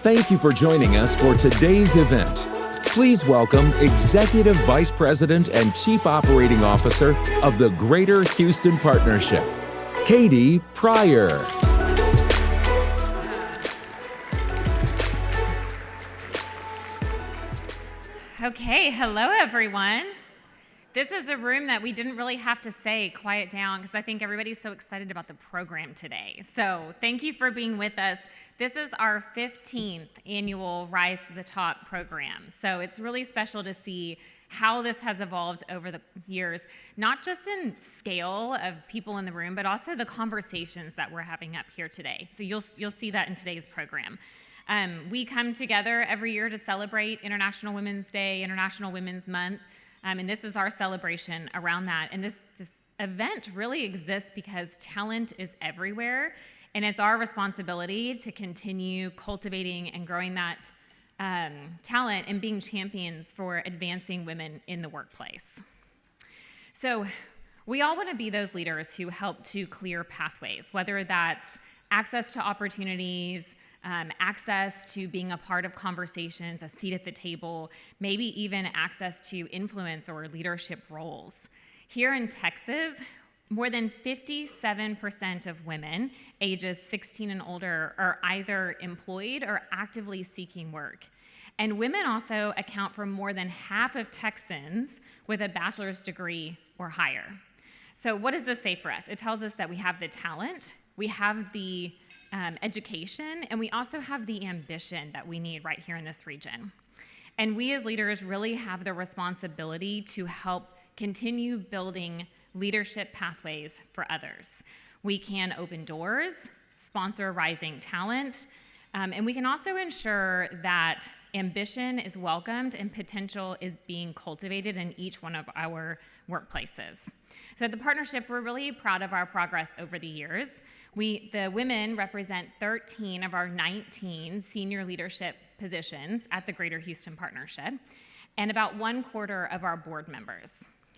Thank you for joining us for today's event. Please welcome Executive Vice President and Chief Operating Officer of the Greater Houston Partnership, 𝗙𝗢𝗢𝗪. Okay, hello everyone. This is a room that we didn't really have to say quiet down because I think everybody's so excited about the program today. So thank you for being with us. This is our 15th annual Rise to the Top program. So it's really special to see how this has evolved over the years, not just in scale of people in the room, but also the conversations that we're having up here today. So you'll see that in today's program. We come together every year to celebrate International Women's Day, International Women's Month, and this is our celebration around that. And this event really exists because talent is everywhere, and it's our responsibility to continue cultivating and growing that talent and being champions for advancing women in the workplace. So we all want to be those leaders who help to clear pathways, whether that's access to opportunities, access to being a part of conversations, a seat at the table, maybe even access to influence or leadership roles. Here in Texas, more than 57% of women ages 16 and older are either employed or actively seeking work. And women also account for more than half of Texans with a bachelor's degree or higher. So what does this say for us? It tells us that we have the talent, we have the education, and we also have the ambition that we need right here in this region. And we as leaders really have the responsibility to help continue building leadership pathways for others. We can open doors, sponsor rising talent, and we can also ensure that ambition is welcomed and potential is being cultivated in each one of our workplaces. So at the partnership, we're really proud of our progress over the years. The women represent 13 of our 19 senior leadership positions at the Greater Houston Partnership, and about 1/4 of our board members.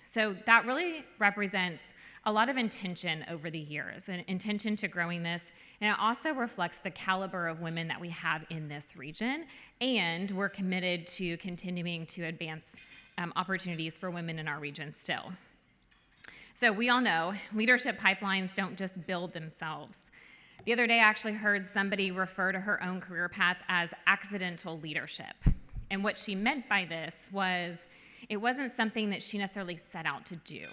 So that really represents a lot of intention over the years, an intention to growing this, and it also reflects the caliber of women that we have in this region, and we're committed to continuing to advance opportunities for women in our region still. So we all know leadership pipelines don't just build themselves. The other day I actually heard somebody refer to her own career path as accidental leadership. And what she meant by this was it wasn't something that she necessarily set out to do.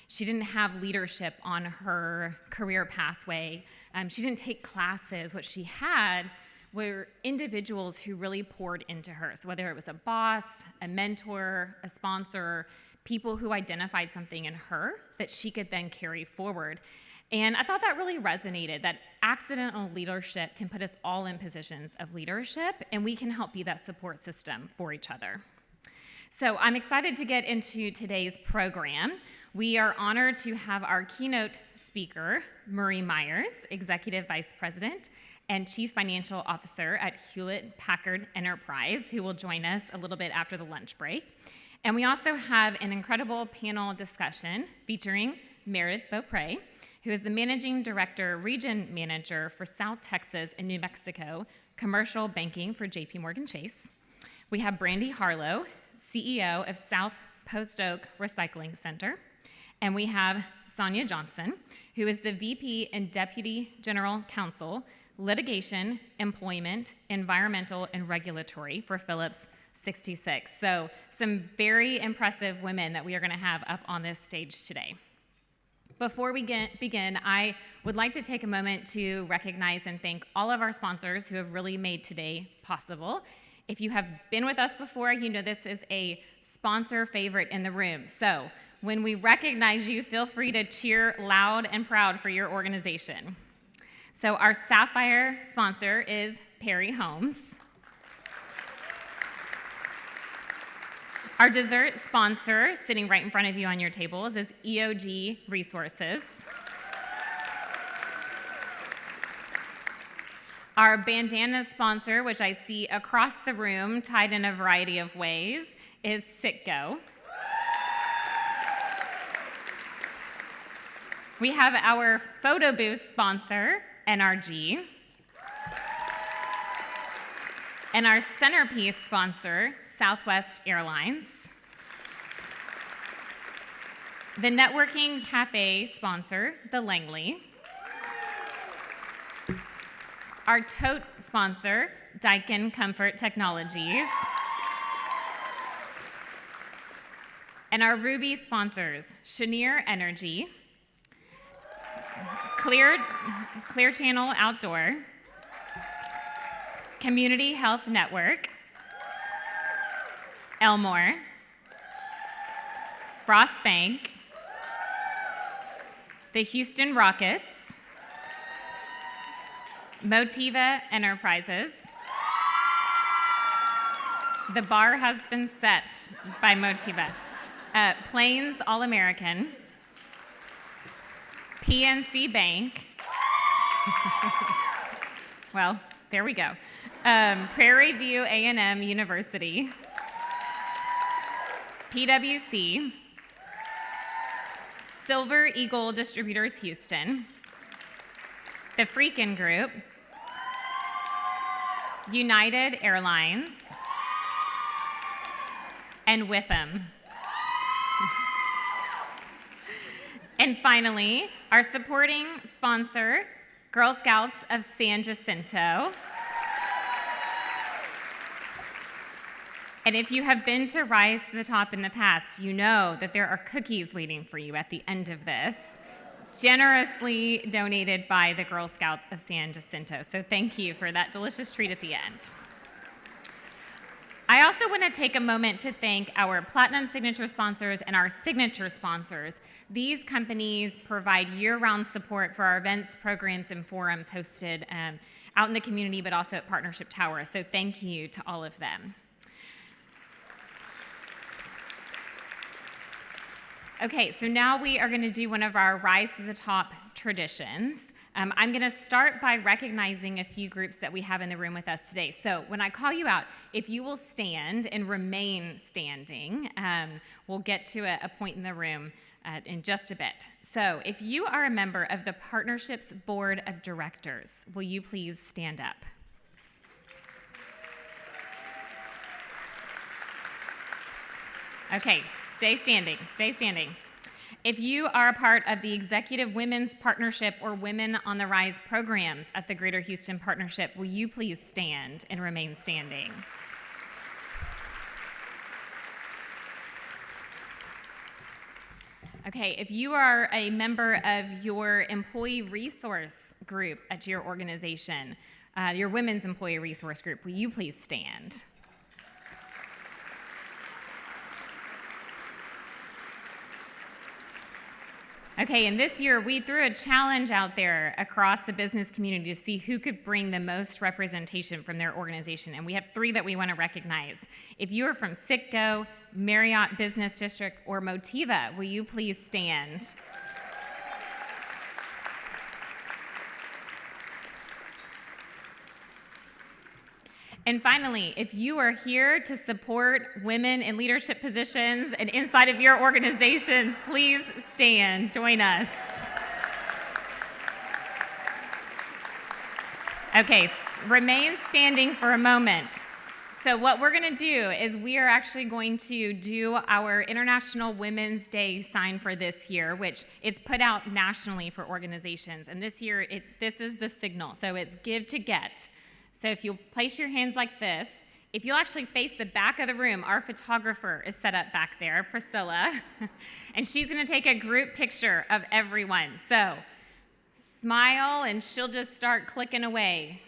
She didn't have leadership on her career pathway. She didn't take classes. What she had were individuals who really poured into her. So whether it was a boss, a mentor, a sponsor, people who identified something in her that she could then carry forward. And I thought that really resonated, that accidental leadership can put us all in positions of leadership, and we can help be that support system for each other. So I'm excited to get into today's program. We are honored to have our keynote speaker, Marie Myers, Executive Vice President and Chief Financial Officer at Hewlett Packard Enterprise, who will join us a little bit after the lunch break. And we also have an incredible panel discussion featuring Meredith Beaupre, who is the Managing Director, Region Manager for South Texas and New Mexico Commercial Banking for JPMorganChase. We have Brandi Harleaux, CEO of South Post Oak Recycling Center. And we have Sonya Johnson, who is the VP and Deputy General Counsel, Litigation, Employment, Environmental, and Regulatory for Phillips 66. So some very impressive women that we are going to have up on this stage today. Before we begin, I would like to take a moment to recognize and thank all of our sponsors who have really made today possible. If you have been with us before, you know this is a sponsor favorite in the room. So when we recognize you, feel free to cheer loud and proud for your organization. So our Sapphire sponsor is Perry Homes. Our dessert sponsor, sitting right in front of you on your tables, is EOG Resources. Our bandana sponsor, which I see across the room, tied in a variety of ways, is Citgo. We have our photo booth sponsor, NRG. And our centerpiece sponsor, Southwest Airlines. The networking cafe sponsor, the Langley. Our tote sponsor, 𝗙𝗕𝗢𝗢𝗡 Technologies. And our Ruby sponsors, Cheniere Energy, Clear Channel Outdoor, Community Health Network, Elmore, Ross Bank, the Houston Rockets, 𝗦𝗢𝗣𝗑 Enterprises. The bar has been set by 𝗦𝗢𝗑. Plains All-American, PNC Bank, well, there we go, Prairie View A&M University, PwC, Silver Eagle Distributors Houston, the Freakin' Group, United Airlines, and Witham. And finally, our supporting sponsor, Girl Scouts of San Jacinto. And if you have been to Rise to the Top in the past, you know that there are cookies waiting for you at the end of this, generously donated by the Girl Scouts of San Jacinto. So thank you for that delicious treat at the end. I also want to take a moment to thank our Platinum Signature sponsors and our Signature sponsors. These companies provide year-round support for our events, programs, and forums hosted out in the community, but also at Partnership Tower. So thank you to all of them. Okay, so now we are going to do one of our Rise to the Top traditions. I'm going to start by recognizing a few groups that we have in the room with us today. So when I call you out, if you will stand and remain standing, we'll get to a point in the room in just a bit. So if you are a member of the Partnership's Board of Directors, will you please stand up? Okay, stay standing, stay standing. If you are a part of the Executive Women's Partnership or Women on the Rise programs at the Greater Houston Partnership, will you please stand and remain standing? Okay, if you are a member of your employee resource group at your organization, your women's employee resource group, will you please stand? Okay, and this year we threw a challenge out there across the business community to see who could bring the most representation from their organization, and we have 3 that we want to recognize. If you are from Citgo, Marriott Business District, or Motiva, will you please stand? And finally, if you are here to support women in leadership positions and inside of your organizations, please stand, join us. Okay, remain standing for a moment. So what we're going to do is we are actually going to do our International Women's Day sign for this year, which it's put out nationally for organizations. And this year, this is the signal. So it's give to get. So if you'll place your hands like this, if you'll actually face the back of the room, our photographer is set up back there, Priscilla, and she's going to take a group picture of everyone. So smile, and she'll just start clicking away.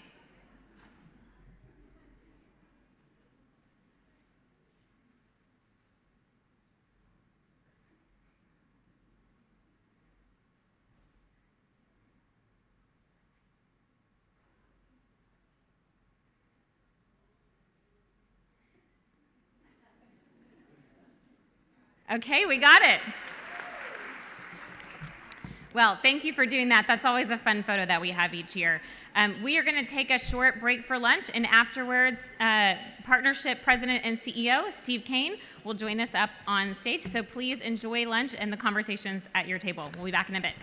Okay, we got it. Well, thank you for doing that. That's always a fun photo that we have each year. We are going to take a short break for lunch, and afterwards, Partnership President and CEO Steve Kane will join us up on stage. So please enjoy lunch and the conversations at your table. We'll be back in a bit.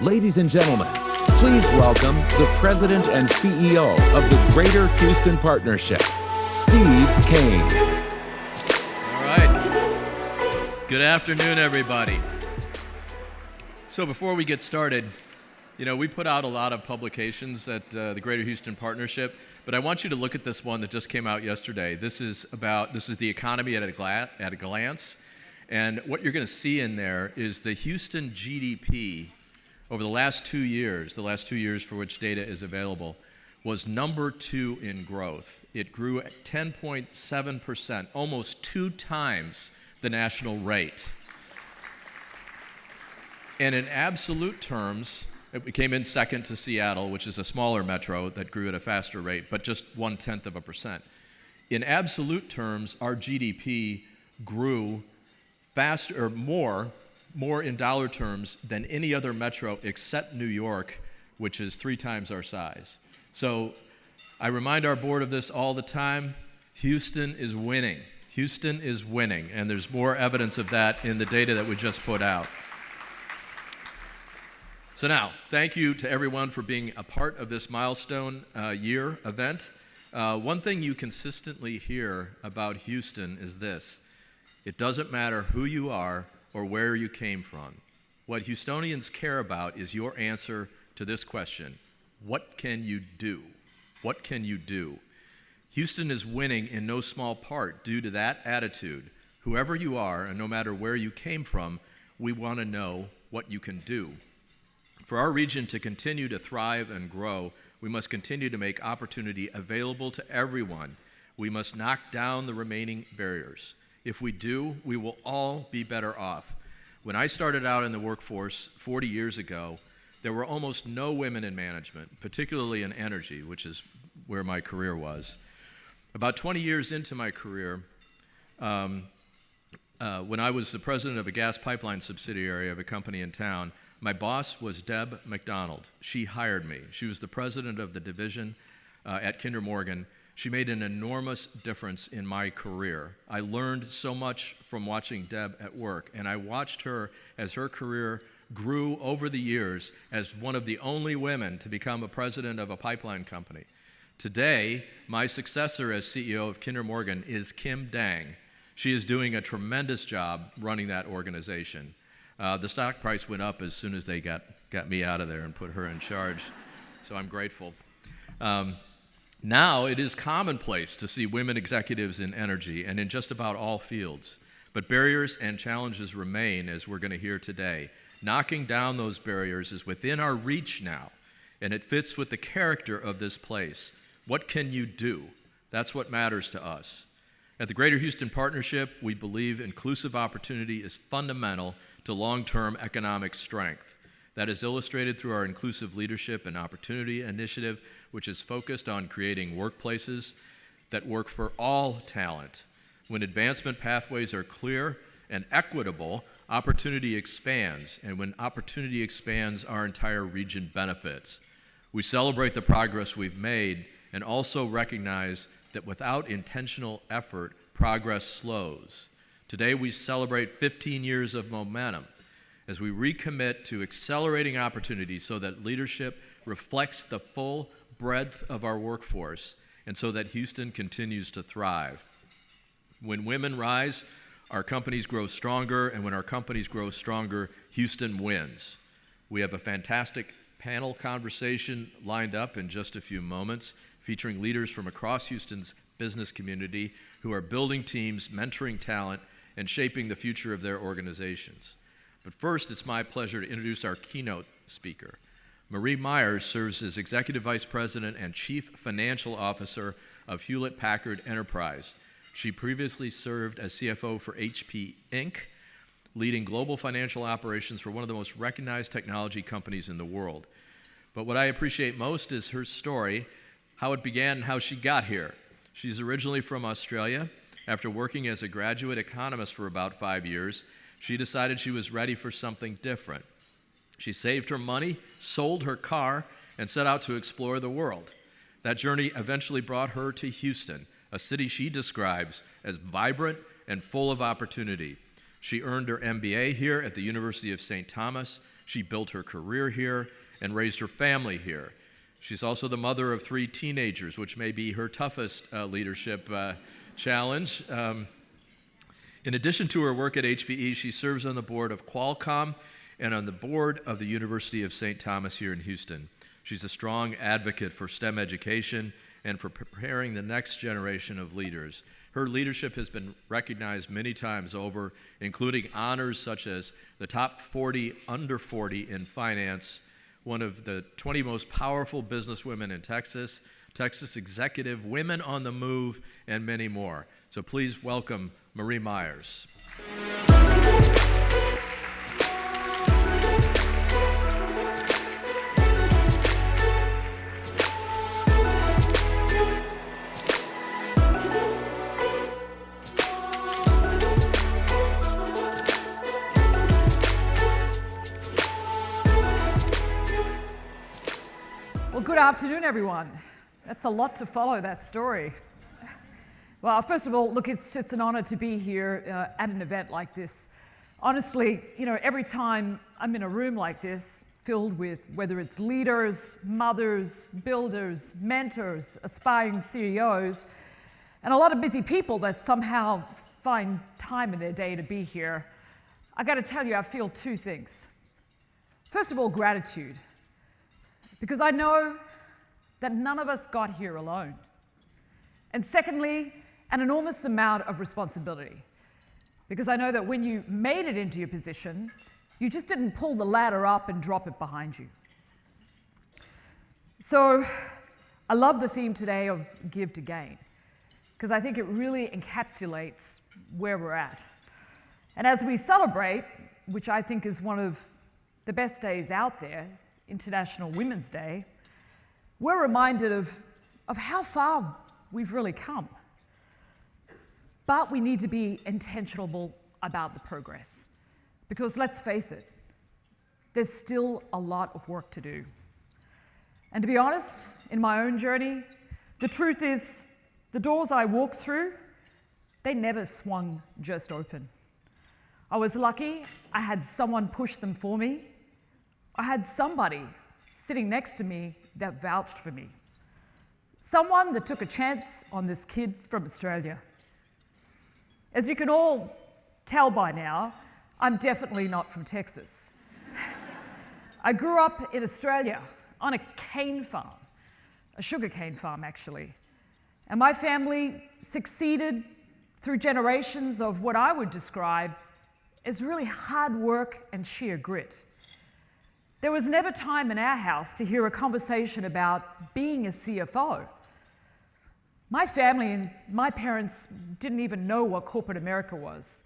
Ladies and gentlemen, please welcome the President and CEO of the Greater Houston Partnership, Steve Kane. All right. Good afternoon, everybody. So before we get started, we put out a lot of publications at the Greater Houston Partnership, but I want you to look at this one that just came out yesterday. This is the economy at a glance, and what you're going to see in there is the Houston GDP over the last 2 years, for which data is available, was number 2 in growth. It grew at 10.7%, almost 2 times the national rate. And in absolute terms, it came in second to Seattle, which is a smaller metro that grew at a faster rate, but just 0.1%. In absolute terms, our GDP grew faster or more in dollar terms than any other metro except New York, which is 3 times our size. So I remind our board of this all the time. Houston is winning. Houston is winning, and there's more evidence of that in the data that we just put out. So now, thank you to everyone for being a part of this milestone year event. One thing you consistently hear about Houston is this: it doesn't matter who you are or where you came from. What Houstonians care about is your answer to this question: what can you do? What can you do? Houston is winning in no small part due to that attitude. Whoever you are, and no matter where you came from, we want to know what you can do. For our region to continue to thrive and grow, we must continue to make opportunity available to everyone. We must knock down the remaining barriers. If we do, we will all be better off. When I started out in the workforce 40 years ago, there were almost no women in management, particularly in energy, which is where my career was. About 20 years into my career, when I was the president of a gas pipeline subsidiary of a company in town, my boss was 𝗙𝗢𝗢𝗢𝗢𝗢𝗢𝗢𝗢𝗢𝗢𝗢. She hired me. She was the president of the division at Kinder Morgan. She made an enormous difference in my career. I learned so much from watching Deb at work, and I watched her as her career grew over the years as one of the only women to become a president of a pipeline company. Today, my successor as CEO of Kinder Morgan is Kim Dang. She is doing a tremendous job running that organization. The stock price went up as soon as they got me out of there and put her in charge, so I'm grateful. Now it is commonplace to see women executives in energy and in just about all fields, but barriers and challenges remain, as we're going to hear today. Knocking down those barriers is within our reach now, and it fits with the character of this place. What can you do? That's what matters to us. At the Greater Houston Partnership, we believe inclusive opportunity is fundamental to long-term economic strength. That is illustrated through our Inclusive Leadership and Opportunity Initiative, which is focused on creating workplaces that work for all talent. When advancement pathways are clear and equitable, opportunity expands, and when opportunity expands, our entire region benefits. We celebrate the progress we've made and also recognize that without intentional effort, progress slows. Today, we celebrate 15 years of momentum as we recommit to accelerating opportunities so that leadership reflects the full breadth of our workforce and so that Houston continues to thrive. When women rise, our companies grow stronger, and when our companies grow stronger, Houston wins. We have a fantastic panel conversation lined up in just a few moments, featuring leaders from across Houston's business community who are building teams, mentoring talent, and shaping the future of their organizations. But first, it's my pleasure to introduce our keynote speaker. Marie Myers serves as Executive Vice President and Chief Financial Officer of Hewlett Packard Enterprise. She previously served as CFO for HP Inc., leading global financial operations for one of the most recognized technology companies in the world. But what I appreciate most is her story, how it began and how she got here. She's originally from Australia. After working as a graduate economist for about 5 years, she decided she was ready for something different. She saved her money, sold her car, and set out to explore the world. That journey eventually brought her to Houston, a city she describes as vibrant and full of opportunity. She earned her MBA here at the University of St. Thomas. She built her career here and raised her family here. She's also the mother of 3 teenagers, which may be her toughest leadership challenge. In addition to her work at HPE, she serves on the board of Qualcomm and on the board of the University of St. Thomas here in Houston. She's a strong advocate for STEM education and for preparing the next generation of leaders. Her leadership has been recognized many times over, including honors such as the top 40 under 40 in finance, one of the 20 most powerful businesswomen in Texas, Texas Executive, Women on the Move, and many more. So please welcome Marie Myers. Well, good afternoon, everyone. That's a lot to follow, that story. Well, first of all, look, it's just an honor to be here at an event like this. Honestly, every time I'm in a room like this, filled with whether it's leaders, mothers, builders, mentors, aspiring CEOs, and a lot of busy people that somehow find time in their day to be here, I gotta tell you, I feel 2 things. First of all, gratitude. Because I know that none of us got here alone. And secondly, an enormous amount of responsibility. Because I know that when you made it into your position, you just didn't pull the ladder up and drop it behind you. So I love the theme today of Give to Gain, because I think it really encapsulates where we're at. And as we celebrate, which I think is one of the best days out there, International Women's Day, we're reminded of how far we've really come. But we need to be intentional about the progress. Because let's face it, there's still a lot of work to do. And to be honest, in my own journey, the truth is, the doors I walked through, they never swung just open. I was lucky I had someone push them for me. I had somebody sitting next to me that vouched for me. Someone that took a chance on this kid from Australia. As you can all tell by now, I'm definitely not from Texas. I grew up in Australia on a cane farm, a sugarcane farm actually. And my family succeeded through generations of what I would describe as really hard work and sheer grit. There was never time in our house to hear a conversation about being a CFO. My family and my parents didn't even know what corporate America was.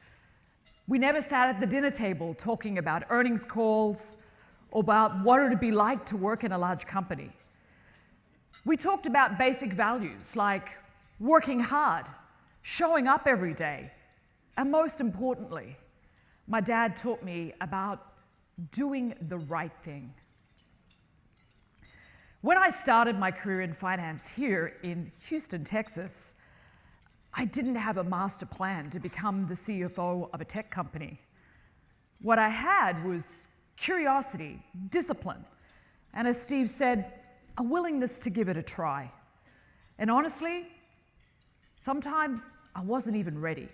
We never sat at the dinner table talking about earnings calls or about what it would be like to work in a large company. We talked about basic values like working hard, showing up every day, and most importantly, my dad taught me about doing the right thing. When I started my career in finance here in Houston, Texas, I didn't have a master plan to become the CFO of a tech company. What I had was curiosity, discipline, and as Steve said, a willingness to give it a try. And honestly, sometimes I wasn't even ready.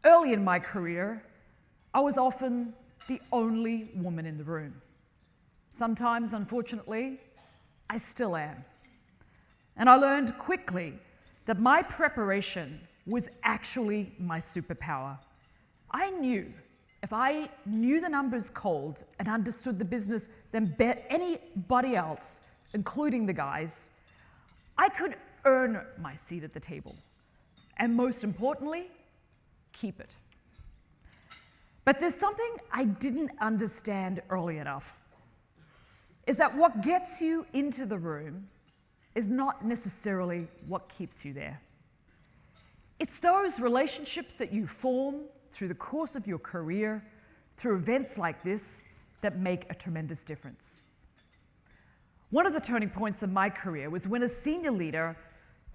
Early in my career, I was often the only woman in the room. Sometimes, unfortunately, I still am. And I learned quickly that my preparation was actually my superpower. I knew if I knew the numbers cold and understood the business than anybody else, including the guys, I could earn my seat at the table. And most importantly, keep it. But there's something I didn't understand early enough, is that what gets you into the room is not necessarily what keeps you there. It's those relationships that you form through the course of your career, through events like this, that make a tremendous difference. One of the turning points of my career was when a senior leader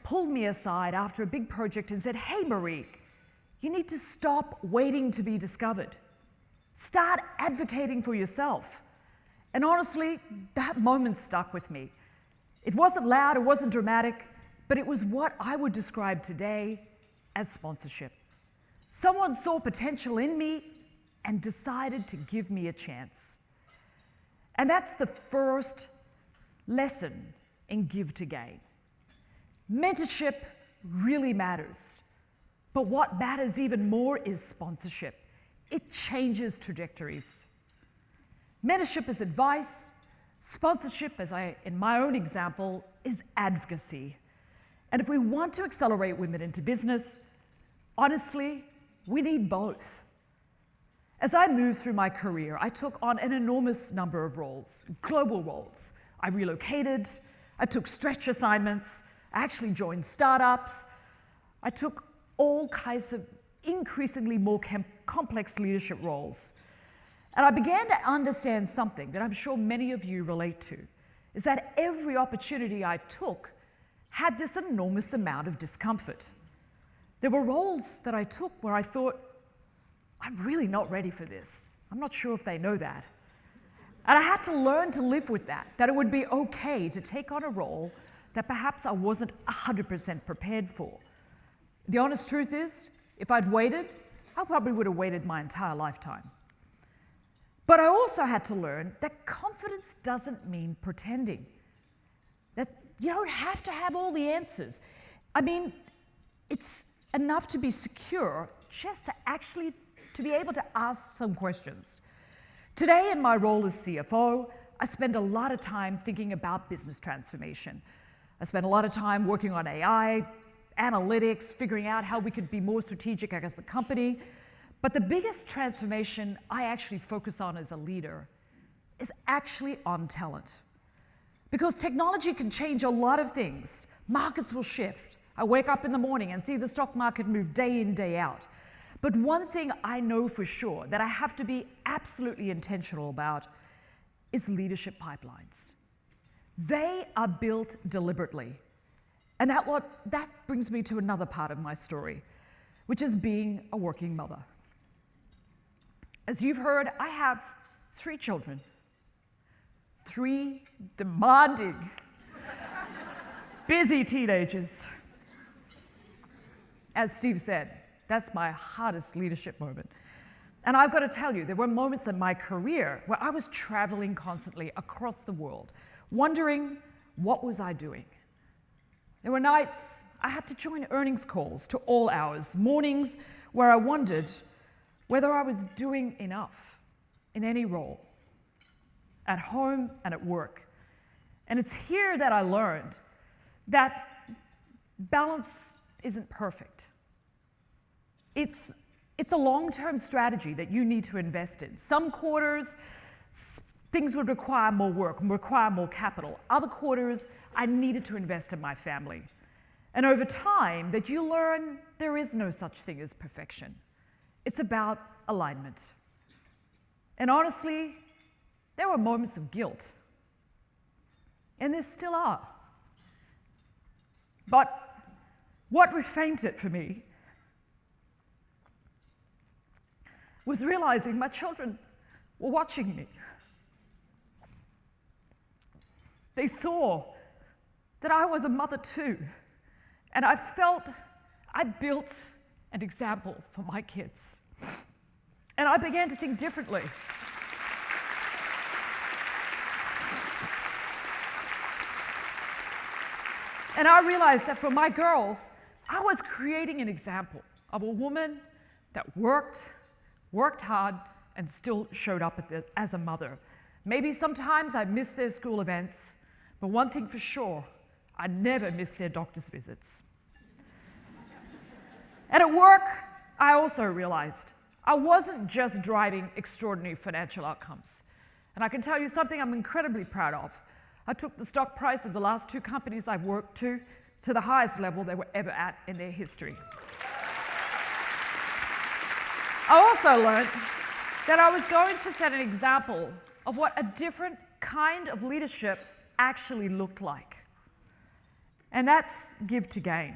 pulled me aside after a big project and said, "Hey, Marie, You need to stop waiting to be discovered. Start advocating for yourself. And honestly, that moment stuck with me. It wasn't loud, it wasn't dramatic, but it was what I would describe today as sponsorship. Someone saw potential in me and decided to give me a chance. And that's the first lesson in Give to Gain. Mentorship really matters. But what matters even more is sponsorship. It changes trajectories. Mentorship is advice. Sponsorship, in my own example, is advocacy. And if we want to accelerate women into business, honestly, we need both. As I moved through my career, I took on an enormous number of roles, global roles. I relocated, I took stretch assignments, I actually joined startups. I took all kinds of increasingly more complex leadership roles. And I began to understand something that I'm sure many of you relate to, is that every opportunity I took had this enormous amount of discomfort. There were roles that I took where I thought, I'm really not ready for this. I'm not sure if they know that. And I had to learn to live with that it would be okay to take on a role that perhaps I wasn't 100% prepared for. The honest truth is, if I'd waited, I probably would have waited my entire lifetime. But I also had to learn that confidence doesn't mean pretending. That you don't have to have all the answers. I mean, it's enough to be secure just to be able to ask some questions. Today, in my role as CFO, I spend a lot of time thinking about business transformation. I spend a lot of time working on AI, analytics, figuring out how we could be more strategic as a company. But the biggest transformation I actually focus on as a leader is actually on talent. Because technology can change a lot of things. Markets will shift. I wake up in the morning and see the stock market move day in, day out. But one thing I know for sure that I have to be absolutely intentional about is leadership pipelines. They are built deliberately. And that brings me to another part of my story, which is being a working mother. As you've heard, I have 3 children. 3 demanding, busy teenagers. As Steve said, that's my hardest leadership moment. And I've got to tell you, there were moments in my career where I was traveling constantly across the world, wondering, what was I doing? There were nights I had to join earnings calls to all hours, mornings where I wondered whether I was doing enough in any role, at home and at work. And it's here that I learned that balance isn't perfect. It's a long-term strategy that you need to invest in. Some quarters, things would require more work, require more capital. Other quarters, I needed to invest in my family. And over time, that you learn there is no such thing as perfection. It's about alignment. And honestly, there were moments of guilt. And there still are. But what reframed it for me was realizing my children were watching me. They saw that I was a mother too, and I felt I built an example for my kids. And I began to think differently. And I realized that for my girls, I was creating an example of a woman that worked hard, and still showed up as a mother. Maybe sometimes I missed their school events, but one thing for sure, I never missed their doctor's visits. And at work, I also realized I wasn't just driving extraordinary financial outcomes. And I can tell you something I'm incredibly proud of. I took the stock price of the last 2 companies I've worked to the highest level they were ever at in their history. I also learned that I was going to set an example of what a different kind of leadership actually looked like. And that's Give to Gain.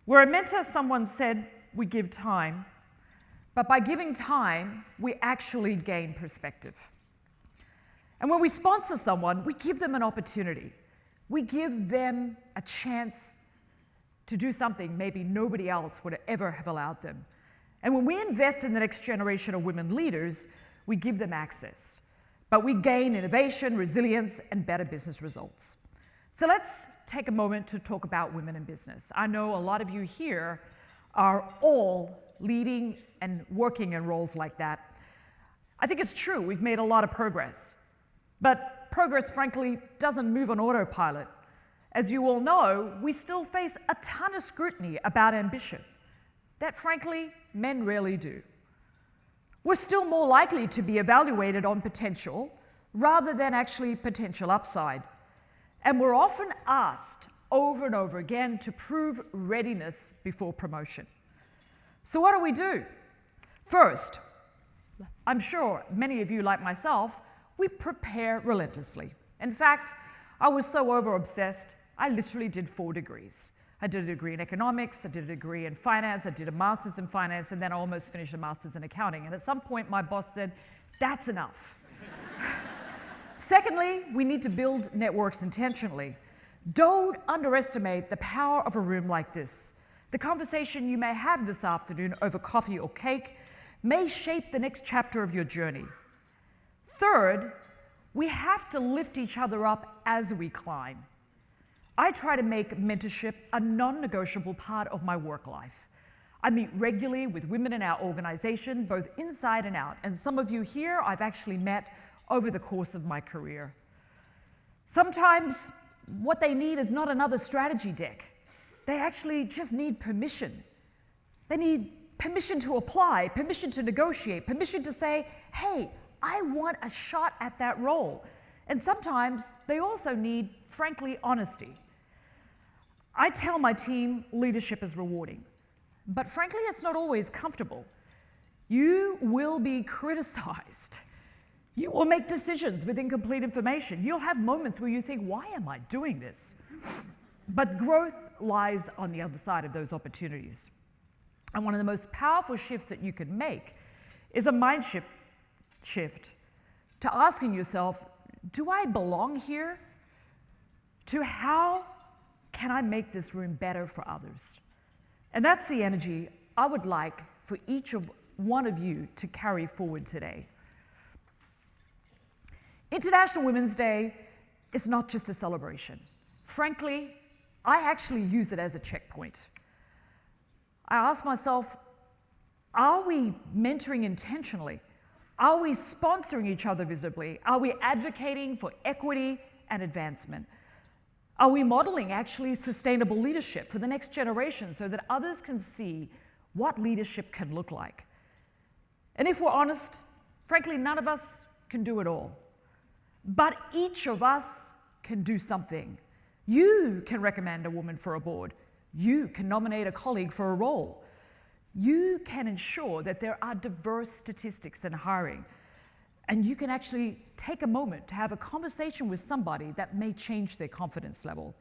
Where a mentor, someone said, we give time, but by giving time, we actually gain perspective. And when we sponsor someone, we give them an opportunity. We give them a chance to do something maybe nobody else would ever have allowed them. And when we invest in the next generation of women leaders, we give them access. But we gain innovation, resilience, and better business results. So let's take a moment to talk about women in business. I know a lot of you here are all leading and working in roles like that. I think it's true, we've made a lot of progress. But progress, frankly, doesn't move on autopilot. As you all know, we still face a ton of scrutiny about ambition that, frankly, men rarely do. We're still more likely to be evaluated on potential rather than actually potential upside. And we're often asked over and over again to prove readiness before promotion. So what do? First, I'm sure many of you, like myself, we prepare relentlessly. In fact, I was so over-obsessed, I literally did 4 degrees. I did a degree in economics, I did a degree in finance, I did a master's in finance, and then I almost finished a master's in accounting. And at some point, my boss said, that's enough. Secondly, we need to build networks intentionally. Don't underestimate the power of a room like this. The conversation you may have this afternoon over coffee or cake may shape the next chapter of your journey. Third, we have to lift each other up as we climb. I try to make mentorship a non-negotiable part of my work life. I meet regularly with women in our organization, both inside and out, and some of you here I've actually met over the course of my career. Sometimes what they need is not another strategy deck. They actually just need permission. They need permission to apply, permission to negotiate, permission to say, hey, I want a shot at that role. And sometimes they also need, frankly, honesty. I tell my team leadership is rewarding, but frankly, it's not always comfortable. You will be criticized. You will make decisions with incomplete information. You'll have moments where you think, why am I doing this? But growth lies on the other side of those opportunities. And one of the most powerful shifts that you can make is a mind shift to asking yourself, do I belong here? To how can I make this room better for others? And that's the energy I would like for each one of you to carry forward today. International Women's Day is not just a celebration. Frankly, I actually use it as a checkpoint. I ask myself, are we mentoring intentionally? Are we sponsoring each other visibly? Are we advocating for equity and advancement? Are we modeling actually sustainable leadership for the next generation so that others can see what leadership can look like? And if we're honest, frankly, none of us can do it all. But each of us can do something. You can recommend a woman for a board. You can nominate a colleague for a role. You can ensure that there are diverse statistics in hiring. And you can actually take a moment to have a conversation with somebody that may change their confidence level.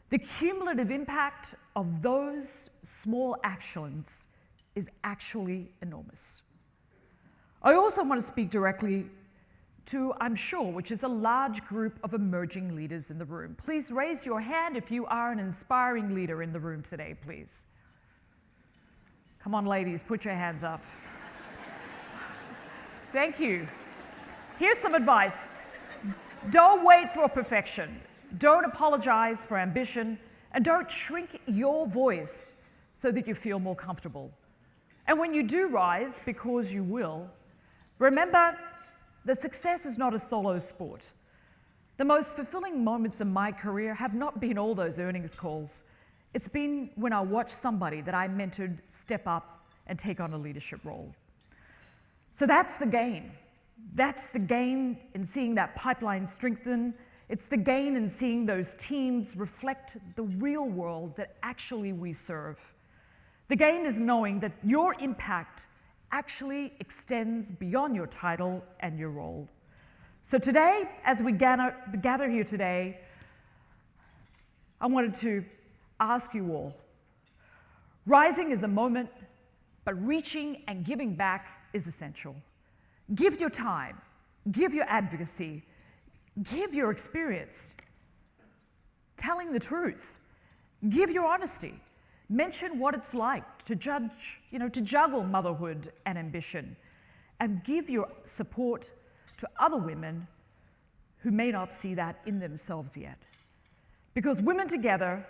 The cumulative impact of those small actions is actually enormous. I also want to speak directly to, I'm sure, which is a large group of emerging leaders in the room. Please raise your hand if you are an inspiring leader in the room today, please. Come on, ladies, put your hands up. Thank you. Here's some advice. Don't wait for perfection. Don't apologize for ambition, and don't shrink your voice so that you feel more comfortable. And when you do rise, because you will, remember that success is not a solo sport. The most fulfilling moments in my career have not been all those earnings calls. It's been when I watched somebody that I mentored step up and take on a leadership role. So that's the gain. That's the gain in seeing that pipeline strengthen. It's the gain in seeing those teams reflect the real world that actually we serve. The gain is knowing that your impact actually extends beyond your title and your role. So today, as we gather here today, I wanted to ask you all, Rising is a moment, but reaching and giving back is essential. Give your time, give your advocacy, give your experience, telling the truth, give your honesty, mention what it's like to juggle motherhood and ambition, and give your support to other women who may not see that in themselves yet. Because women together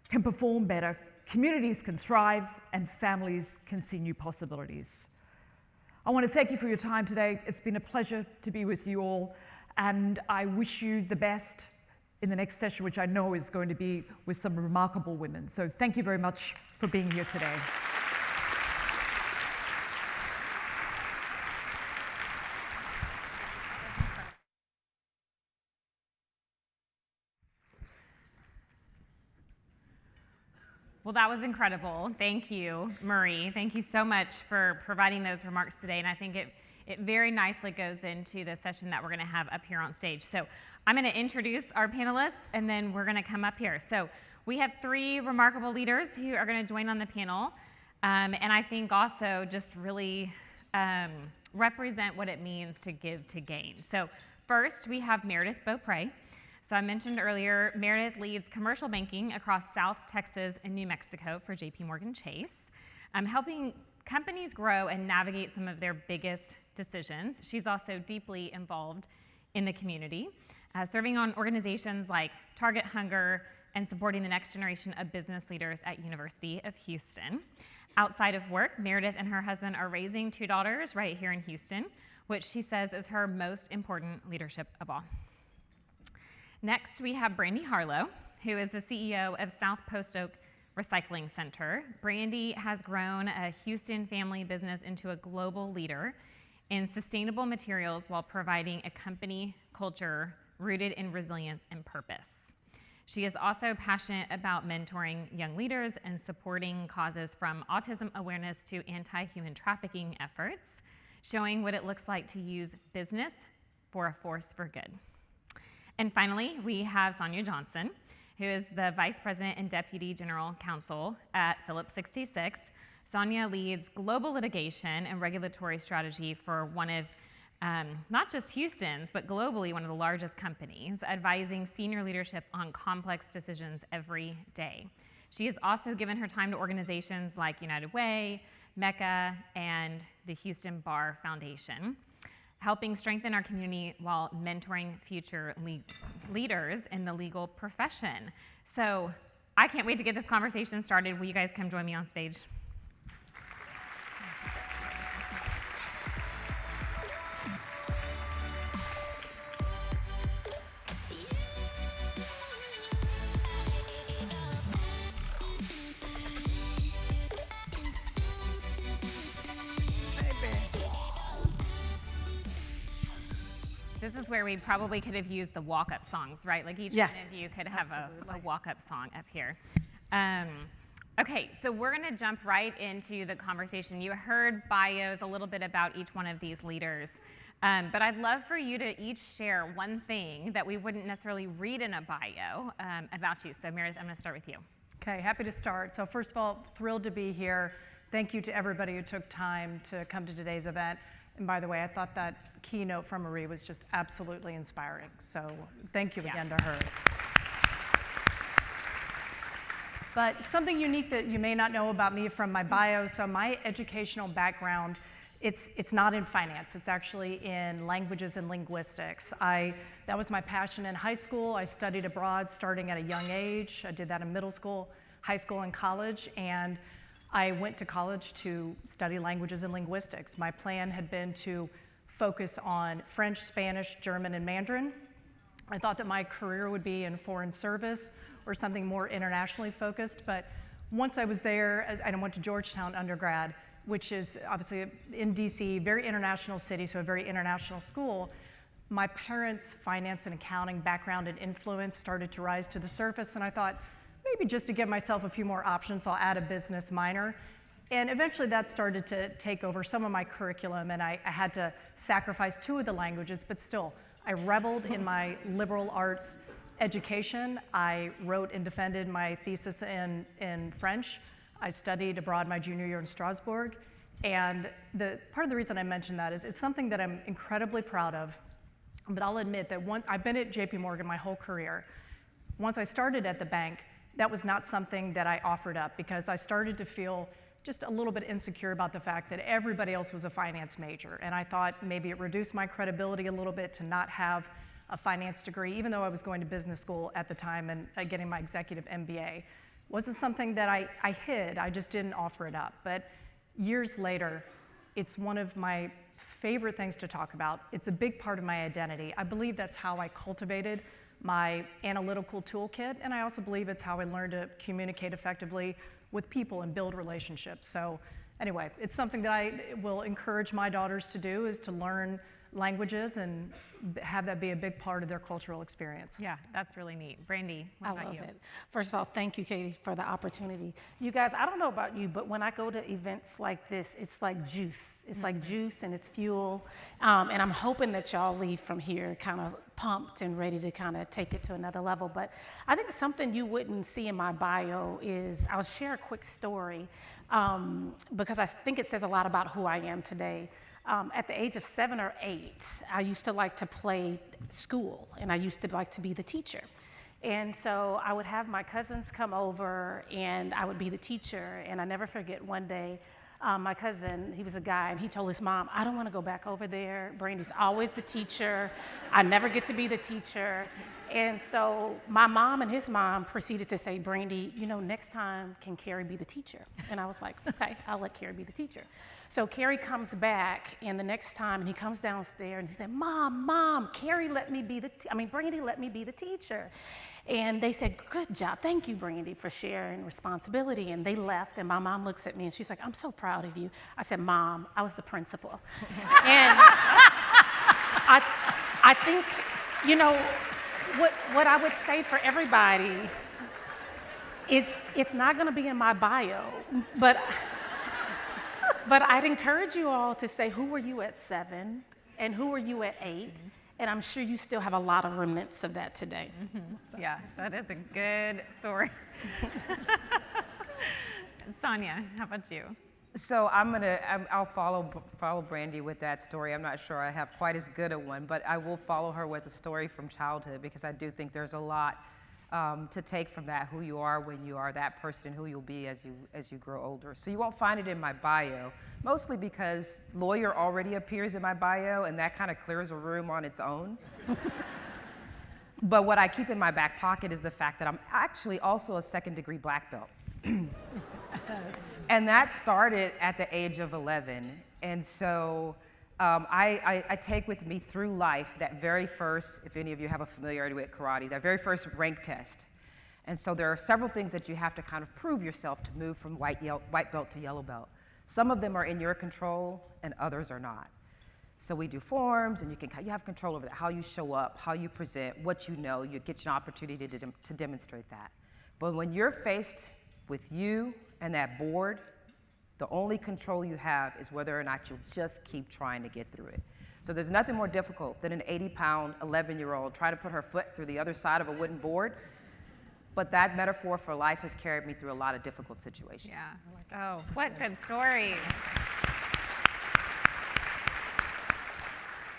can perform better, communities can thrive, and families can see new possibilities. I want to thank you for your time today. It's been a pleasure to be with you all, and I wish you the best in the next session, which I know is going to be with some remarkable women. So thank you very much for being here today. Well, that was incredible. Thank you, Marie. Thank you so much for providing those remarks today. And I think it very nicely goes into the session that we're going to have up here on stage. So I'm going to introduce our panelists, and then we're going to come up here. So we have 3 remarkable leaders who are going to join on the panel, and I think also just really represent what it means to give to gain. So first, we have Meredith Beaupre. So I mentioned earlier, Meredith leads commercial banking across South Texas and New Mexico for JPMorganChase, helping companies grow and navigate some of their biggest decisions. She's also deeply involved in the community, serving on organizations like Target Hunger and supporting the next generation of business leaders at University of Houston. Outside of work, Meredith and her husband are raising 2 daughters right here in Houston, which she says is her most important leadership of all. Next, we have Brandi Harleaux, who is the CEO of South Post Oak Recycling Center. Brandi has grown a Houston family business into a global leader in sustainable materials while providing a company culture rooted in resilience and purpose. She is also passionate about mentoring young leaders and supporting causes from autism awareness to anti-human trafficking efforts, showing what it looks like to use business for a force for good. And finally, we have Sonya Johnson, who is the Vice President and Deputy General Counsel at Phillips 66. Sonya leads global litigation and regulatory strategy for one of not just Houston's, but globally one of the largest companies, advising senior leadership on complex decisions every day. She has also given her time to organizations like United Way, Mecca, and the Houston Bar Foundation, helping strengthen our community while mentoring future leaders in the legal profession. So I can't wait to get this conversation started. Will you guys come join me on stage? This is where we probably could have used the walk-up songs, right? Like each one of you could have a walk-up song up here. Okay, so we're gonna jump right into the conversation. You heard bios a little bit about each one of these leaders, but I'd love for you to each share one thing that we wouldn't necessarily read in a bio about you. So Meredith, I'm gonna start with you. Okay, happy to start. So first of all, thrilled to be here. Thank you to everybody who took time to come to today's event. And by the way, I thought that keynote from Marie was just absolutely inspiring. So thank you again to her. But something unique that you may not know about me from my bio, so my educational background, it's not in finance. It's actually in languages and linguistics. That was my passion in high school. I studied abroad starting at a young age. I did that in middle school, high school, and college. And I went to college to study languages and linguistics. My plan had been to focus on French, Spanish, German, and Mandarin. I thought that my career would be in foreign service or something more internationally focused, but once I was there, I went to Georgetown undergrad, which is obviously in DC, very international city, so a very international school. My parents' finance and accounting background and influence started to rise to the surface, and I thought, maybe just to give myself a few more options, I'll add a business minor. And eventually that started to take over some of my curriculum, and I had to sacrifice 2 of the languages, but still, I reveled in my liberal arts education. I wrote and defended my thesis in French. I studied abroad my junior year in Strasbourg, and part of the reason I mention that is it's something that I'm incredibly proud of, but I'll admit that I've been at JPMorgan my whole career. Once I started at the bank, that was not something that I offered up because I started to feel just a little bit insecure about the fact that everybody else was a finance major, and I thought maybe it reduced my credibility a little bit to not have a finance degree, even though I was going to business school at the time and getting my executive MBA. Wasn't something that I hid, I just didn't offer it up. But years later, it's one of my favorite things to talk about. It's a big part of my identity. I believe that's how I cultivated my analytical toolkit, and I also believe it's how I learned to communicate effectively with people and build relationships. So anyway, it's something that I will encourage my daughters to do, is to learn languages and have that be a big part of their cultural experience. Yeah, that's really neat. Brandi, what about you? I love it. First of all, thank you, Katie, for the opportunity. You guys, I don't know about you, but when I go to events like this, it's like juice. It's like juice and it's fuel. And I'm hoping that y'all leave from here kind of pumped and ready to kind of take it to another level. But I think something you wouldn't see in my bio is, I'll share a quick story because I think it says a lot about who I am today. At the age of 7 or 8, I used to like to play school, and I used to like to be the teacher. And so I would have my cousins come over, and I would be the teacher. And I never forget one day, my cousin, he was a guy, and he told his mom, I don't want to go back over there. Brandi's always the teacher. I never get to be the teacher. And so my mom and his mom proceeded to say, Brandi, you know, next time, can Carrie be the teacher? And I was like, okay, I'll let Carrie be the teacher. So Carrie comes back, and the next time, and he comes downstairs, and he said, Mom, Carrie let me be Brandi let me be the teacher. And they said, good job, thank you, Brandi, for sharing responsibility. And they left, and my mom looks at me, and she's like, I'm so proud of you. I said, Mom, I was the principal. And I think, you know, what I would say for everybody is it's not gonna be in my bio, but I'd encourage you all to say, who were you at 7 and who were you at 8? And I'm sure you still have a lot of remnants of that today. Yeah, that is a good story. Sonya, how about you? So I'll follow Brandi with that story. I'm not sure I have quite as good a one, but I will follow her with a story from childhood because I do think there's a lot to take from that, who you are when you are that person and who you'll be as you grow older. So you won't find it in my bio, mostly because lawyer already appears in my bio, and that kind of clears a room on its own. But what I keep in my back pocket is the fact that I'm actually also a second-degree black belt. And that started at the age of 11. And so I take with me through life that very first, if any of you have a familiarity with karate, that very first rank test. And so there are several things that you have to kind of prove yourself to move from white belt to yellow belt. Some of them are in your control and others are not. So we do forms, and you have control over that, how you show up, how you present, what you know, you get an opportunity to demonstrate that. But when you're faced with you and that board, the only control you have is whether or not you'll just keep trying to get through it. So there's nothing more difficult than an 80-pound, 11-year-old trying to put her foot through the other side of a wooden board. But that metaphor for life has carried me through a lot of difficult situations. Yeah, oh, what good story.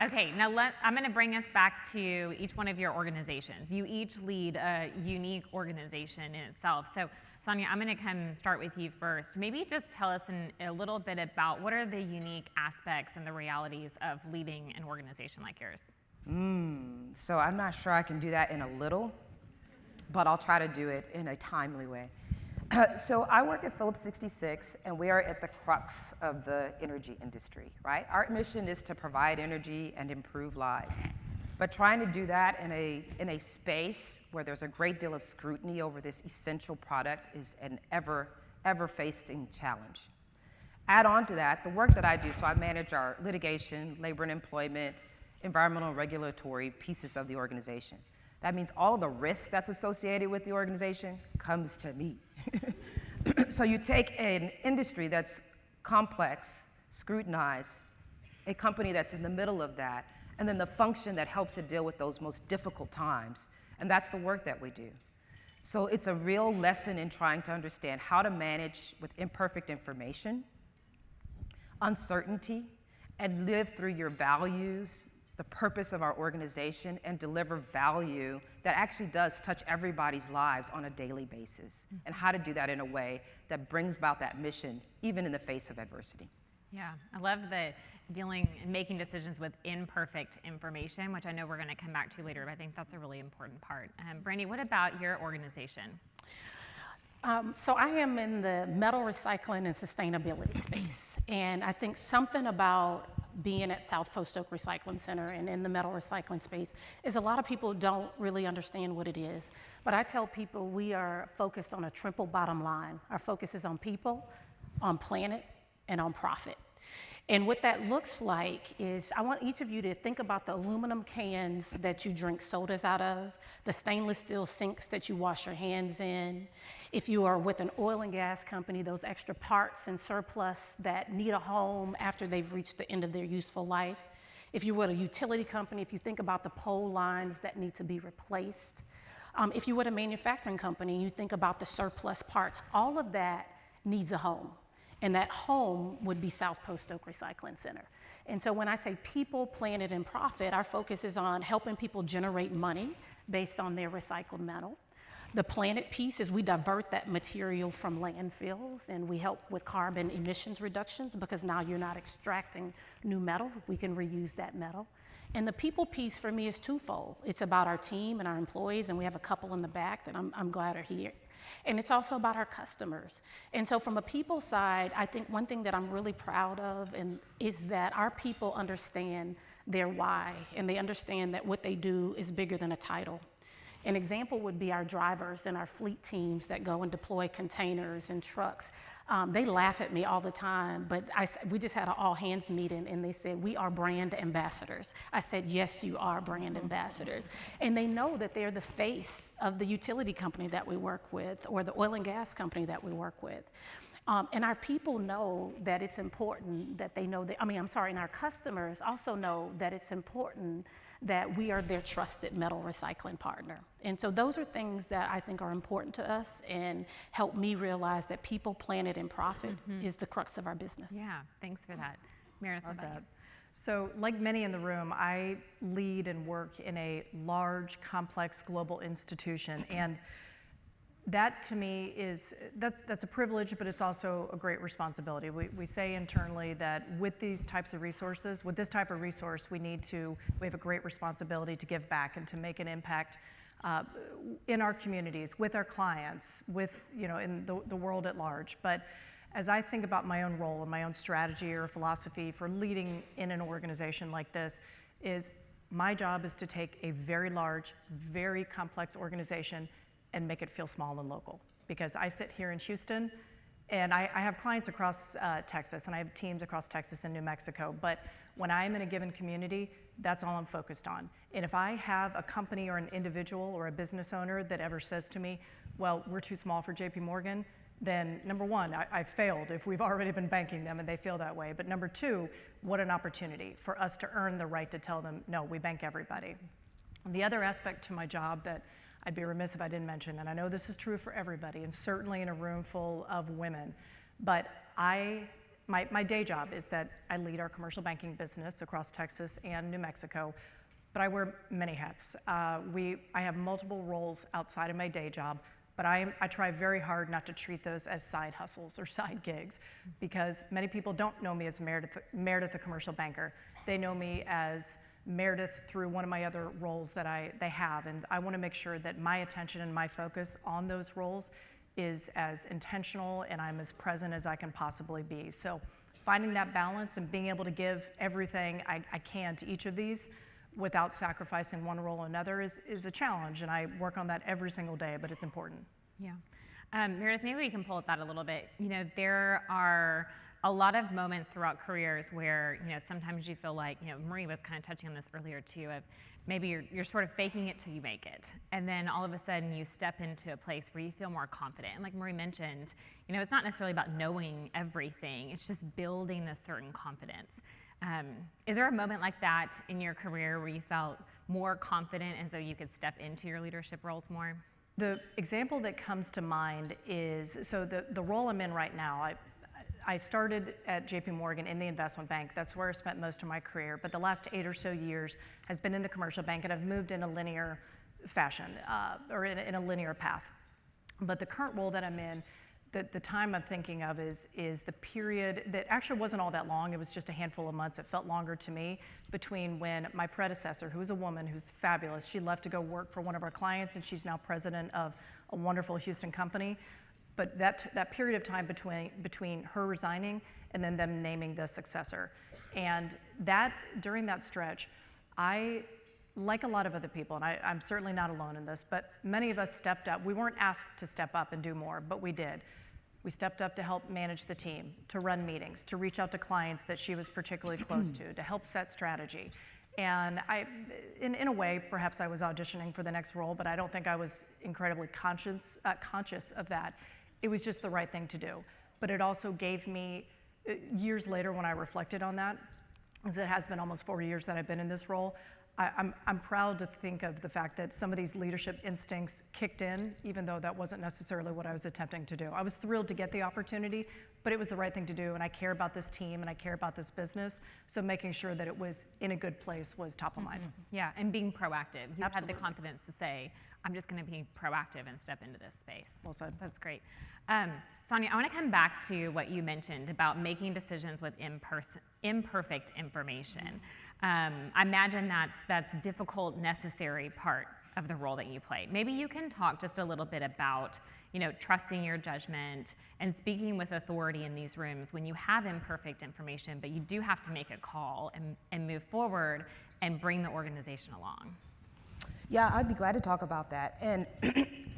Okay, now I'm going to bring us back to each one of your organizations. You each lead a unique organization in itself. So, Sonya, I'm going to start with you first. Maybe just tell us a little bit about what are the unique aspects and the realities of leading an organization like yours. So I'm not sure I can do that in a little, but I'll try to do it in a timely way. So I work at Phillips 66, and we are at the crux of the energy industry, right? Our mission is to provide energy and improve lives. But trying to do that in a space where there's a great deal of scrutiny over this essential product is an ever-facing challenge. Add on to that, the work that I do, so I manage our litigation, labor and employment, environmental and regulatory pieces of the organization. That means all of the risk that's associated with the organization comes to me. So you take an industry that's complex, scrutinized, a company that's in the middle of that, and then the function that helps it deal with those most difficult times. And that's the work that we do. So it's a real lesson in trying to understand how to manage with imperfect information, uncertainty, and live through your values, the purpose of our organization, and deliver value that actually does touch everybody's lives on a daily basis, and how to do that in a way that brings about that mission, even in the face of adversity. Yeah, I love the dealing and making decisions with imperfect information, which I know we're going to come back to later, but I think that's a really important part. Brandi, what about your organization? So I am in the metal recycling and sustainability space, and I think something about being at South Post Oak Recycling Center and in the metal recycling space is a lot of people don't really understand what it is. But I tell people we are focused on a triple bottom line. Our focus is on people, on planet, and on profit. And what that looks like is I want each of you to think about the aluminum cans that you drink sodas out of, the stainless steel sinks that you wash your hands in. If you are with an oil and gas company, those extra parts and surplus that need a home after they've reached the end of their useful life. If you're with a utility company, if you think about the pole lines that need to be replaced. If you're with a manufacturing company, you think about the surplus parts. All of that needs a home. And that home would be South Post Oak Recycling Center. And so when I say people, planet, and profit, our focus is on helping people generate money based on their recycled metal. The planet piece is we divert that material from landfills, and we help with carbon emissions reductions because now you're not extracting new metal. We can reuse that metal. And the people piece for me is twofold. It's about our team and our employees, and we have a couple in the back that I'm glad are here. And it's also about our customers. And so from a people side, I think one thing that I'm really proud of is that our people understand their why, and they understand that what they do is bigger than a title. An example would be our drivers and our fleet teams that go and deploy containers and trucks. They laugh at me all the time, but we just had an all-hands meeting, and they said, we are brand ambassadors. I said, yes, you are brand ambassadors. And they know that they're the face of the utility company that we work with or the oil and gas company that we work with. And our people know that it's important that they know that, and our customers also know that it's important that we are their trusted metal recycling partner. And so those are things that I think are important to us and help me realize that people, planet, and profit is the crux of our business. Yeah, thanks for that. Meredith, what about you? So like many in the room, I lead and work in a large, complex global institution. And that to me that's a privilege, but it's also a great responsibility. We say internally that with these types of resources, with this type of resource, we have a great responsibility to give back and to make an impact in our communities, with our clients, in the world at large. But as I think about my own role and my own strategy or philosophy for leading in an organization like this, my job is to take a very large, very complex organization and make it feel small and local. Because I sit here in Houston, and I have clients across Texas, and I have teams across Texas and New Mexico, but when I'm in a given community, that's all I'm focused on. And if I have a company or an individual or a business owner that ever says to me, well, we're too small for JP Morgan, then number one, I failed if we've already been banking them and they feel that way. But number two, what an opportunity for us to earn the right to tell them, no, we bank everybody. And the other aspect to my job that I'd be remiss if I didn't mention, and I know this is true for everybody, and certainly in a room full of women, but my day job is that I lead our commercial banking business across Texas and New Mexico, but I wear many hats. I have multiple roles outside of my day job, but I try very hard not to treat those as side hustles or side gigs, because many people don't know me as Meredith, the commercial banker. They know me as Meredith through one of my other roles that they have, and I want to make sure that my attention and my focus on those roles is as intentional and I'm as present as I can possibly be. So finding that balance and being able to give everything I can to each of these without sacrificing one role or another is a challenge, and I work on that every single day, but it's important. Yeah. Meredith, maybe we can pull at that a little bit. There are a lot of moments throughout careers where, sometimes you feel like, Marie was kind of touching on this earlier too, of maybe you're sort of faking it till you make it. And then all of a sudden you step into a place where you feel more confident. And like Marie mentioned, it's not necessarily about knowing everything, it's just building this certain confidence. Is there a moment like that in your career where you felt more confident and so you could step into your leadership roles more? The example that comes to mind is, so the role I'm in right now, I started at JPMorgan in the investment bank. That's where I spent most of my career. But the last 8 or so years has been in the commercial bank, and I've moved in a linear fashion, or in a linear path. But the current role that I'm in, the time I'm thinking of is the period that actually wasn't all that long. It was just a handful of months. It felt longer to me between when my predecessor, who is a woman who's fabulous, she left to go work for one of our clients, and she's now president of a wonderful Houston company. But that period of time between her resigning and then them naming the successor. And during that stretch, I, like a lot of other people, and I'm certainly not alone in this, but many of us stepped up. We weren't asked to step up and do more, but we did. We stepped up to help manage the team, to run meetings, to reach out to clients that she was particularly close to help set strategy. And in a way, perhaps I was auditioning for the next role, but I don't think I was incredibly conscious of that. It was just the right thing to do. But it also gave me, years later when I reflected on that, as it has been almost 4 years that I've been in this role, I'm proud to think of the fact that some of these leadership instincts kicked in, even though that wasn't necessarily what I was attempting to do. I was thrilled to get the opportunity, but it was the right thing to do, and I care about this team and I care about this business, so making sure that it was in a good place was top of mind. Yeah, and being proactive. You had Absolutely. the confidence to say, I'm just going to be proactive and step into this space. Well said. That's great. Sonya, I want to come back to what you mentioned about making decisions with imperfect information. I imagine that's difficult, necessary part of the role that you play. Maybe you can talk just a little bit about, trusting your judgment and speaking with authority in these rooms when you have imperfect information, but you do have to make a call and move forward and bring the organization along. Yeah, I'd be glad to talk about that. And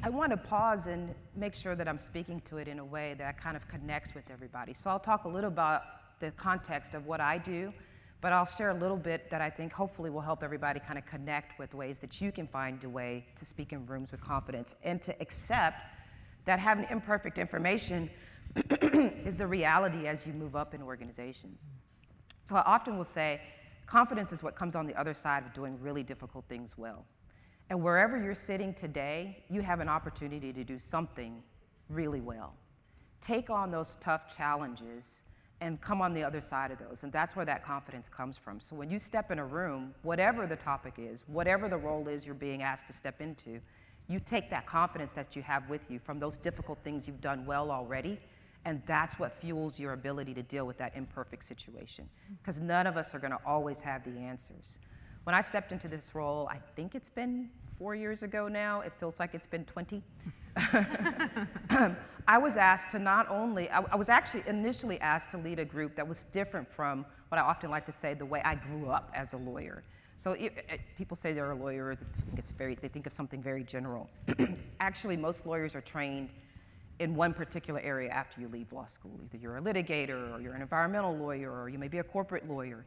I want to pause and make sure that I'm speaking to it in a way that kind of connects with everybody. So I'll talk a little about the context of what I do, but I'll share a little bit that I think hopefully will help everybody kind of connect with ways that you can find a way to speak in rooms with confidence and to accept that having imperfect information is the reality as you move up in organizations. So I often will say, confidence is what comes on the other side of doing really difficult things well. And wherever you're sitting today, you have an opportunity to do something really well. Take on those tough challenges and come on the other side of those. And that's where that confidence comes from. So when you step in a room, whatever the topic is, whatever the role is you're being asked to step into, you take that confidence that you have with you from those difficult things you've done well already, and that's what fuels your ability to deal with that imperfect situation. Because none of us are gonna always have the answers. When I stepped into this role, I think it's been 4 years ago now, it feels like it's been 20. I was asked to not only, I was actually initially asked to lead a group that was different from what I often like to say, the way I grew up as a lawyer. So people say they're a lawyer, they think of something very general. Actually, most lawyers are trained in one particular area after you leave law school. Either you're a litigator, or you're an environmental lawyer, or you may be a corporate lawyer.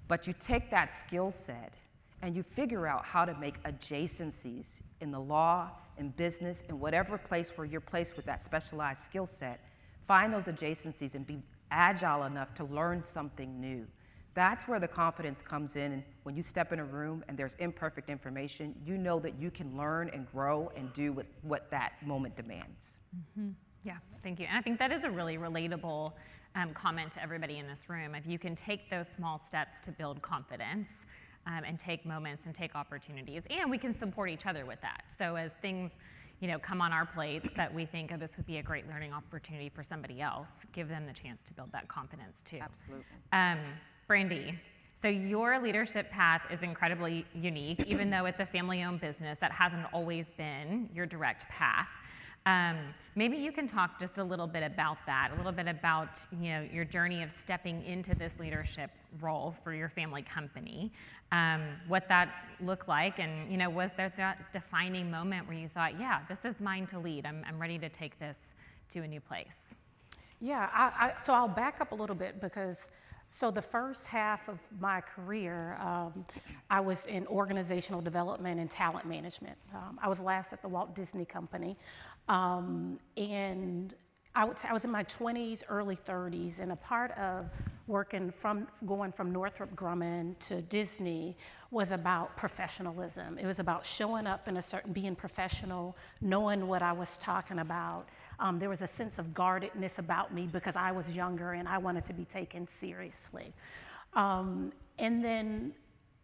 But you take that skill set and you figure out how to make adjacencies in the law, in business, in whatever place where you're placed with that specialized skill set. Find those adjacencies and be agile enough to learn something new. That's where the confidence comes in. And when you step in a room and there's imperfect information, you know that you can learn and grow and do with what that moment demands. Mm-hmm. Yeah, thank you. And I think that is a really relatable comment to everybody in this room. If you can take those small steps to build confidence and take moments and take opportunities, and we can support each other with that. So as things come on our plates that we think, oh, this would be a great learning opportunity for somebody else, give them the chance to build that confidence too. Absolutely. Brandi, so your leadership path is incredibly unique, even though it's a family-owned business, that hasn't always been your direct path. Maybe you can talk just a little bit about that, a little bit about your journey of stepping into this leadership role for your family company, what that looked like, and was there that defining moment where you thought, yeah, this is mine to lead, I'm ready to take this to a new place? Yeah, so I'll back up a little bit because so the first half of my career, I was in organizational development and talent management. I was last at the Walt Disney Company, and I was in my 20s, early 30s, and a part of going from Northrop Grumman to Disney was about professionalism. It was about showing up in being professional, knowing what I was talking about. There was a sense of guardedness about me because I was younger and I wanted to be taken seriously. And then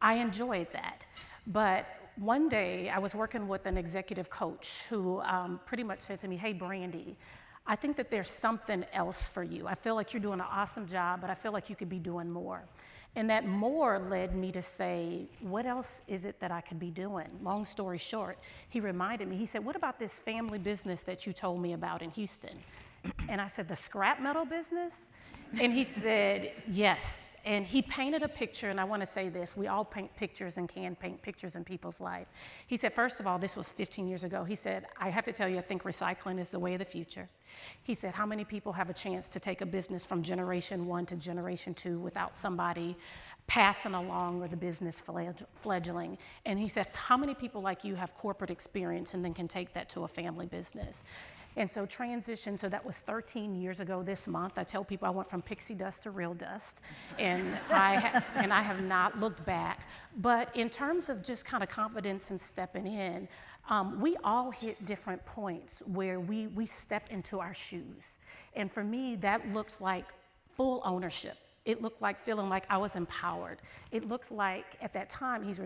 I enjoyed that. But one day I was working with an executive coach who pretty much said to me, "Hey, Brandi, I think that there's something else for you. I feel like you're doing an awesome job, but I feel like you could be doing more." And that more led me to say, what else is it that I could be doing? Long story short, he reminded me, he said, "What about this family business that you told me about in Houston?" And I said, "The scrap metal business?" And he said, "Yes." And he painted a picture, and I want to say this, we all paint pictures and can paint pictures in people's life. He said, first of all, this was 15 years ago. He said, "I have to tell you, I think recycling is the way of the future." He said, "How many people have a chance to take a business from generation 1 to generation 2 without somebody passing along or the business fledgling?" And he said, "How many people like you have corporate experience and then can take that to a family business?" And so transition, so that was 13 years ago this month. I tell people I went from pixie dust to real dust, and I have not looked back. But in terms of just kind of confidence and stepping in, we all hit different points where we step into our shoes. And for me, that looks like full ownership. It looked like feeling like I was empowered. It looked like, at that time, he's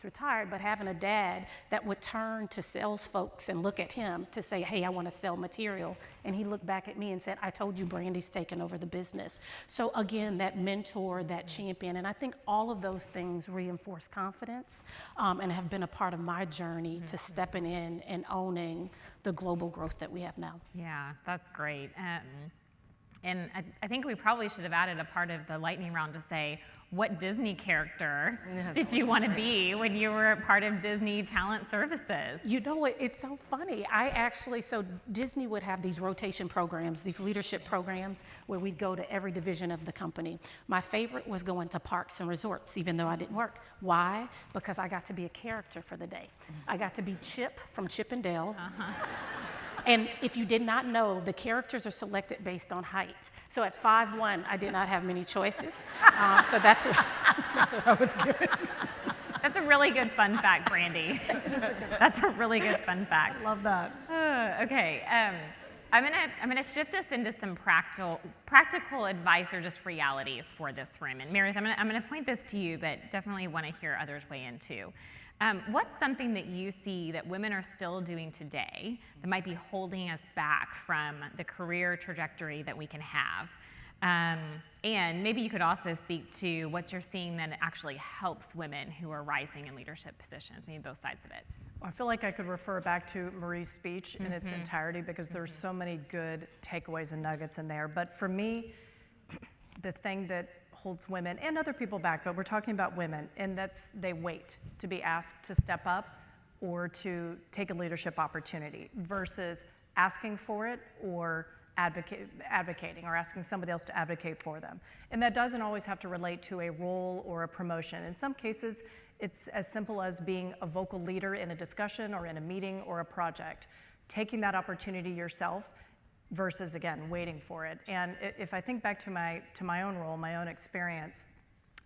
retired, but having a dad that would turn to sales folks and look at him to say, "Hey, I want to sell material." And he looked back at me and said, "I told you Brandi's taken over the business." So again, that mentor, that champion, and I think all of those things reinforce confidence and have been a part of my journey to stepping in and owning the global growth that we have now. Yeah, that's great. And I think we probably should have added a part of the lightning round to say, what Disney character did you want to be when you were a part of Disney Talent Services? You know what, it's so funny. So Disney would have these rotation programs, these leadership programs, where we'd go to every division of the company. My favorite was going to parks and resorts, even though I didn't work. Why? Because I got to be a character for the day. I got to be Chip from Chip and Dale. And if you did not know, the characters are selected based on height. So at 5'1", I did not have many choices. So that's what I was given. That's a really good fun fact, Brandi. That's a really good fun fact. I love that. Okay, I'm gonna shift us into some practical advice or just realities for this room. And Meredith, I'm gonna point this to you, but definitely want to hear others weigh in too. What's something that you see that women are still doing today that might be holding us back from the career trajectory that we can have? And maybe you could also speak to what you're seeing that actually helps women who are rising in leadership positions, maybe both sides of it. I feel like I could refer back to Marie's speech in its entirety because there's so many good takeaways and nuggets in there. But for me, the thing that holds women and other people back, but we're talking about women, and that's they wait to be asked to step up or to take a leadership opportunity versus asking for it or advocating or asking somebody else to advocate for them. And that doesn't always have to relate to a role or a promotion. In some cases, it's as simple as being a vocal leader in a discussion or in a meeting or a project, taking that opportunity yourself versus, again, waiting for it. And if I think back to my own role, my own experience,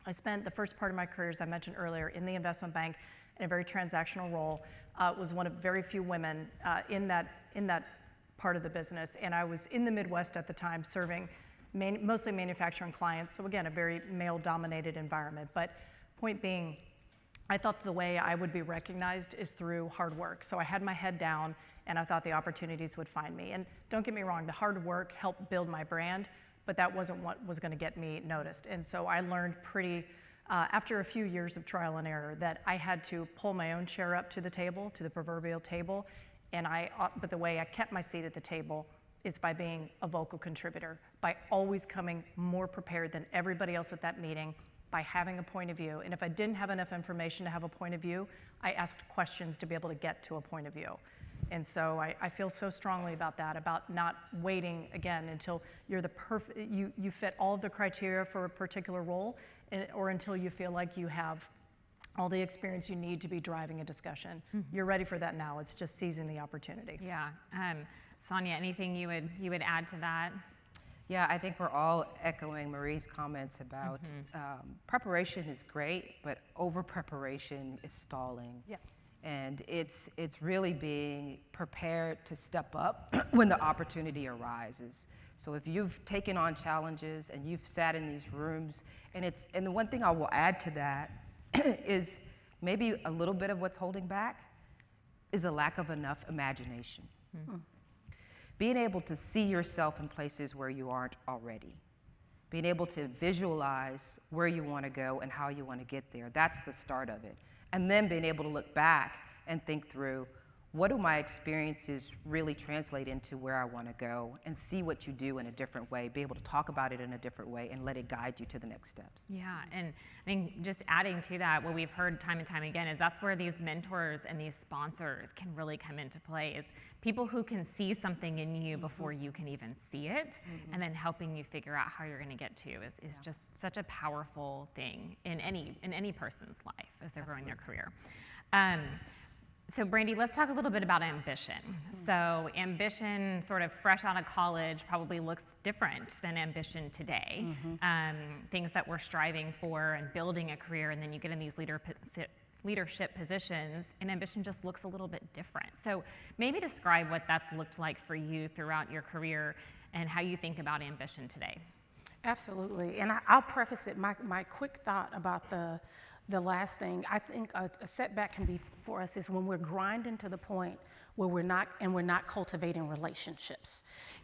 I spent the first part of my career, as I mentioned earlier, in the investment bank in a very transactional role. Was one of very few women in that part of the business, and I was in the Midwest at the time, serving mostly manufacturing clients. So again, a very male-dominated environment. But point being, I thought the way I would be recognized is through hard work. So I had my head down, and I thought the opportunities would find me. And don't get me wrong, the hard work helped build my brand, but that wasn't what was going to get me noticed. And so I learned after a few years of trial and error, that I had to pull my own chair up to the table, to the proverbial table. But the way I kept my seat at the table is by being a vocal contributor, by always coming more prepared than everybody else at that meeting, by having a point of view. And if I didn't have enough information to have a point of view, I asked questions to be able to get to a point of view. And so I feel so strongly about that, about not waiting, again, until you're you fit all of the criteria for a particular role, or until you feel like you have all the experience you need to be driving a discussion. You're ready for that now. It's just seizing the opportunity. Yeah. Sonya, anything you would add to that? Yeah, I think we're all echoing Marie's comments about preparation is great, but over preparation is stalling. Yeah. And it's really being prepared to step up when the opportunity arises. So if you've taken on challenges and you've sat in these rooms, and the one thing I will add to that is maybe a little bit of what's holding back is a lack of enough imagination. Mm-hmm. Being able to see yourself in places where you aren't already. Being able to visualize where you want to go and how you want to get there. That's the start of it. And then being able to look back and think through, what do my experiences really translate into where I want to go, and see what you do in a different way, be able to talk about it in a different way and let it guide you to the next steps. Yeah, and I think just adding to that, what we've heard time and time again is that's where these mentors and these sponsors can really come into play, is people who can see something in you before you can even see it, and then helping you figure out how you're going to get to is just such a powerful thing in any person's life as they're growing their career. So Brandi, let's talk a little bit about ambition. So ambition, sort of fresh out of college, probably looks different than ambition today. Things that we're striving for and building a career, and then you get in these leadership positions, and ambition just looks a little bit different. So maybe describe what that's looked like for you throughout your career and how you think about ambition today. Absolutely, and I'll preface it, my quick thought about the last thing. I think a setback can be for us is when we're grinding to the point where we're not cultivating relationships.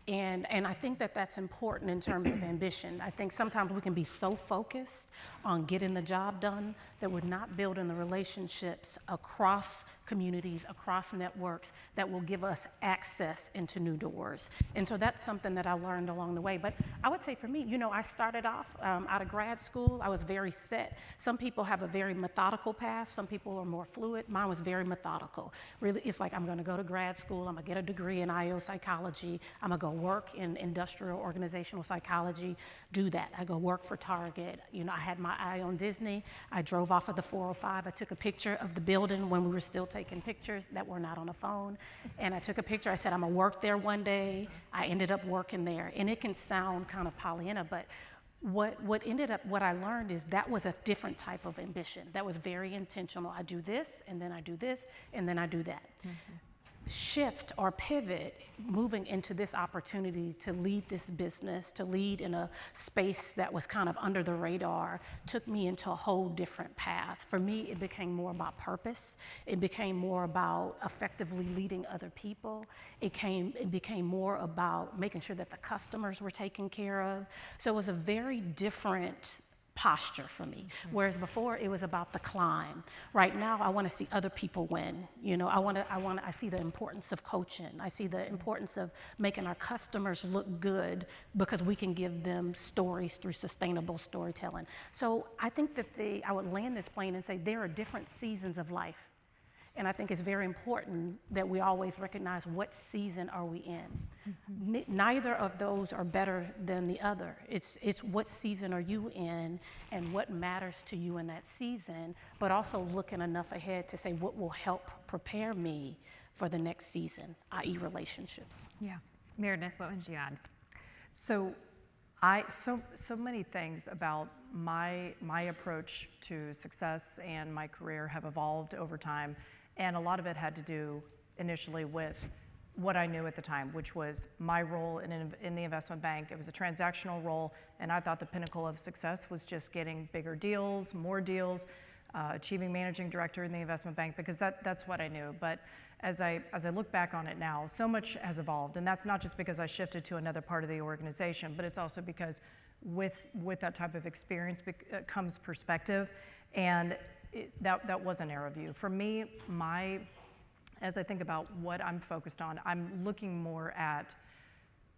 And I think that's important in terms of ambition. I think sometimes we can be so focused on getting the job done that we're not building the relationships across communities, across networks that will give us access into new doors. And so that's something that I learned along the way. But I would say for me, I started off out of grad school, I was very set. Some people have a very methodical path. Some people are more fluid. Mine was very methodical. Really, it's like, I'm gonna go to grad school, I'm gonna get a degree in IO psychology, I'm gonna go work in industrial organizational psychology, do that. I go work for Target. I had my eye on Disney. I drove off of the 405. I took a picture of the building when we were still taking pictures that were not on a phone. And I took a picture. I said, I'm gonna work there one day. I ended up working there. And it can sound kind of Pollyanna, but what I learned is that was a different type of ambition. That was very intentional. I do this, and then I do this, and then I do that. Shift or pivot, moving into this opportunity to lead this business, to lead in a space that was kind of under the radar, took me into a whole different path. For me, it became more about purpose. It became more about effectively leading other people. It became more about making sure that the customers were taken care of. So it was a very different posture for me. Whereas before it was about the climb. Right now I want to see other people win. I see the importance of coaching. I see the importance of making our customers look good because we can give them stories through sustainable storytelling. So I think that I would land this plane and say there are different seasons of life. And I think it's very important that we always recognize what season are we in. Neither of those are better than the other. It's what season are you in and what matters to you in that season, but also looking enough ahead to say what will help prepare me for the next season, i.e. relationships. Yeah. Meredith, what would you add? So many things about my approach to success and my career have evolved over time, and a lot of it had to do initially with what I knew at the time, which was my role in the investment bank. It was a transactional role, and I thought the pinnacle of success was just getting bigger deals, more deals, achieving managing director in the investment bank, because that's what I knew. But as I look back on it now, so much has evolved, and that's not just because I shifted to another part of the organization, but it's also because with that type of experience comes perspective, and that was an narrow view. For me, as I think about what I'm focused on, I'm looking more at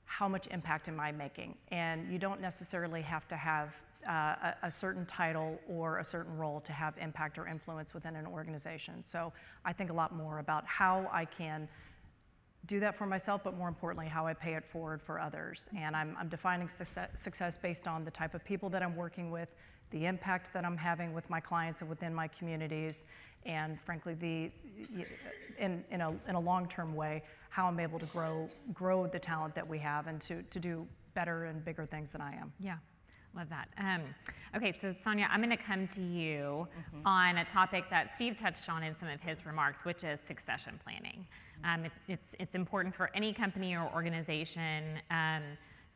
how much impact am I making, and you don't necessarily have to have a certain title or a certain role to have impact or influence within an organization. So I think a lot more about how I can do that for myself, but more importantly, how I pay it forward for others. And I'm defining success based on the type of people that I'm working with, the impact that I'm having with my clients and within my communities, and frankly, in a long-term way, how I'm able to grow the talent that we have and to do better and bigger things than I am. Yeah. Love that. Okay, so Sonya, I'm going to come to you on a topic that Steve touched on in some of his remarks, which is succession planning. It's important for any company or organization.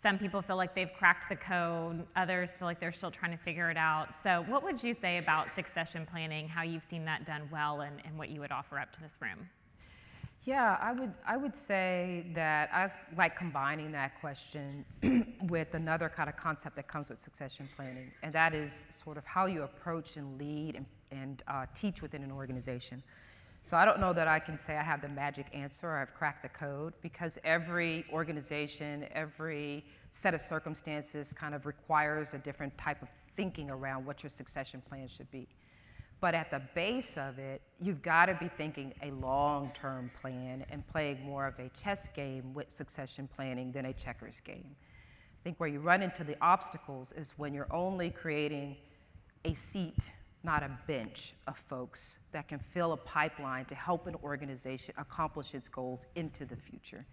Some people feel like they've cracked the code. Others feel like they're still trying to figure it out. So what would you say about succession planning, how you've seen that done well, and what you would offer up to this room? Yeah, I would say that I like combining that question with another kind of concept that comes with succession planning, and that is sort of how you approach and lead and teach within an organization. So I don't know that I can say I have the magic answer or I've cracked the code, because every organization, every set of circumstances kind of requires a different type of thinking around what your succession plan should be. But at the base of it, you've got to be thinking a long-term plan and playing more of a chess game with succession planning than a checkers game. I think where you run into the obstacles is when you're only creating a seat, not a bench of folks that can fill a pipeline to help an organization accomplish its goals into the future.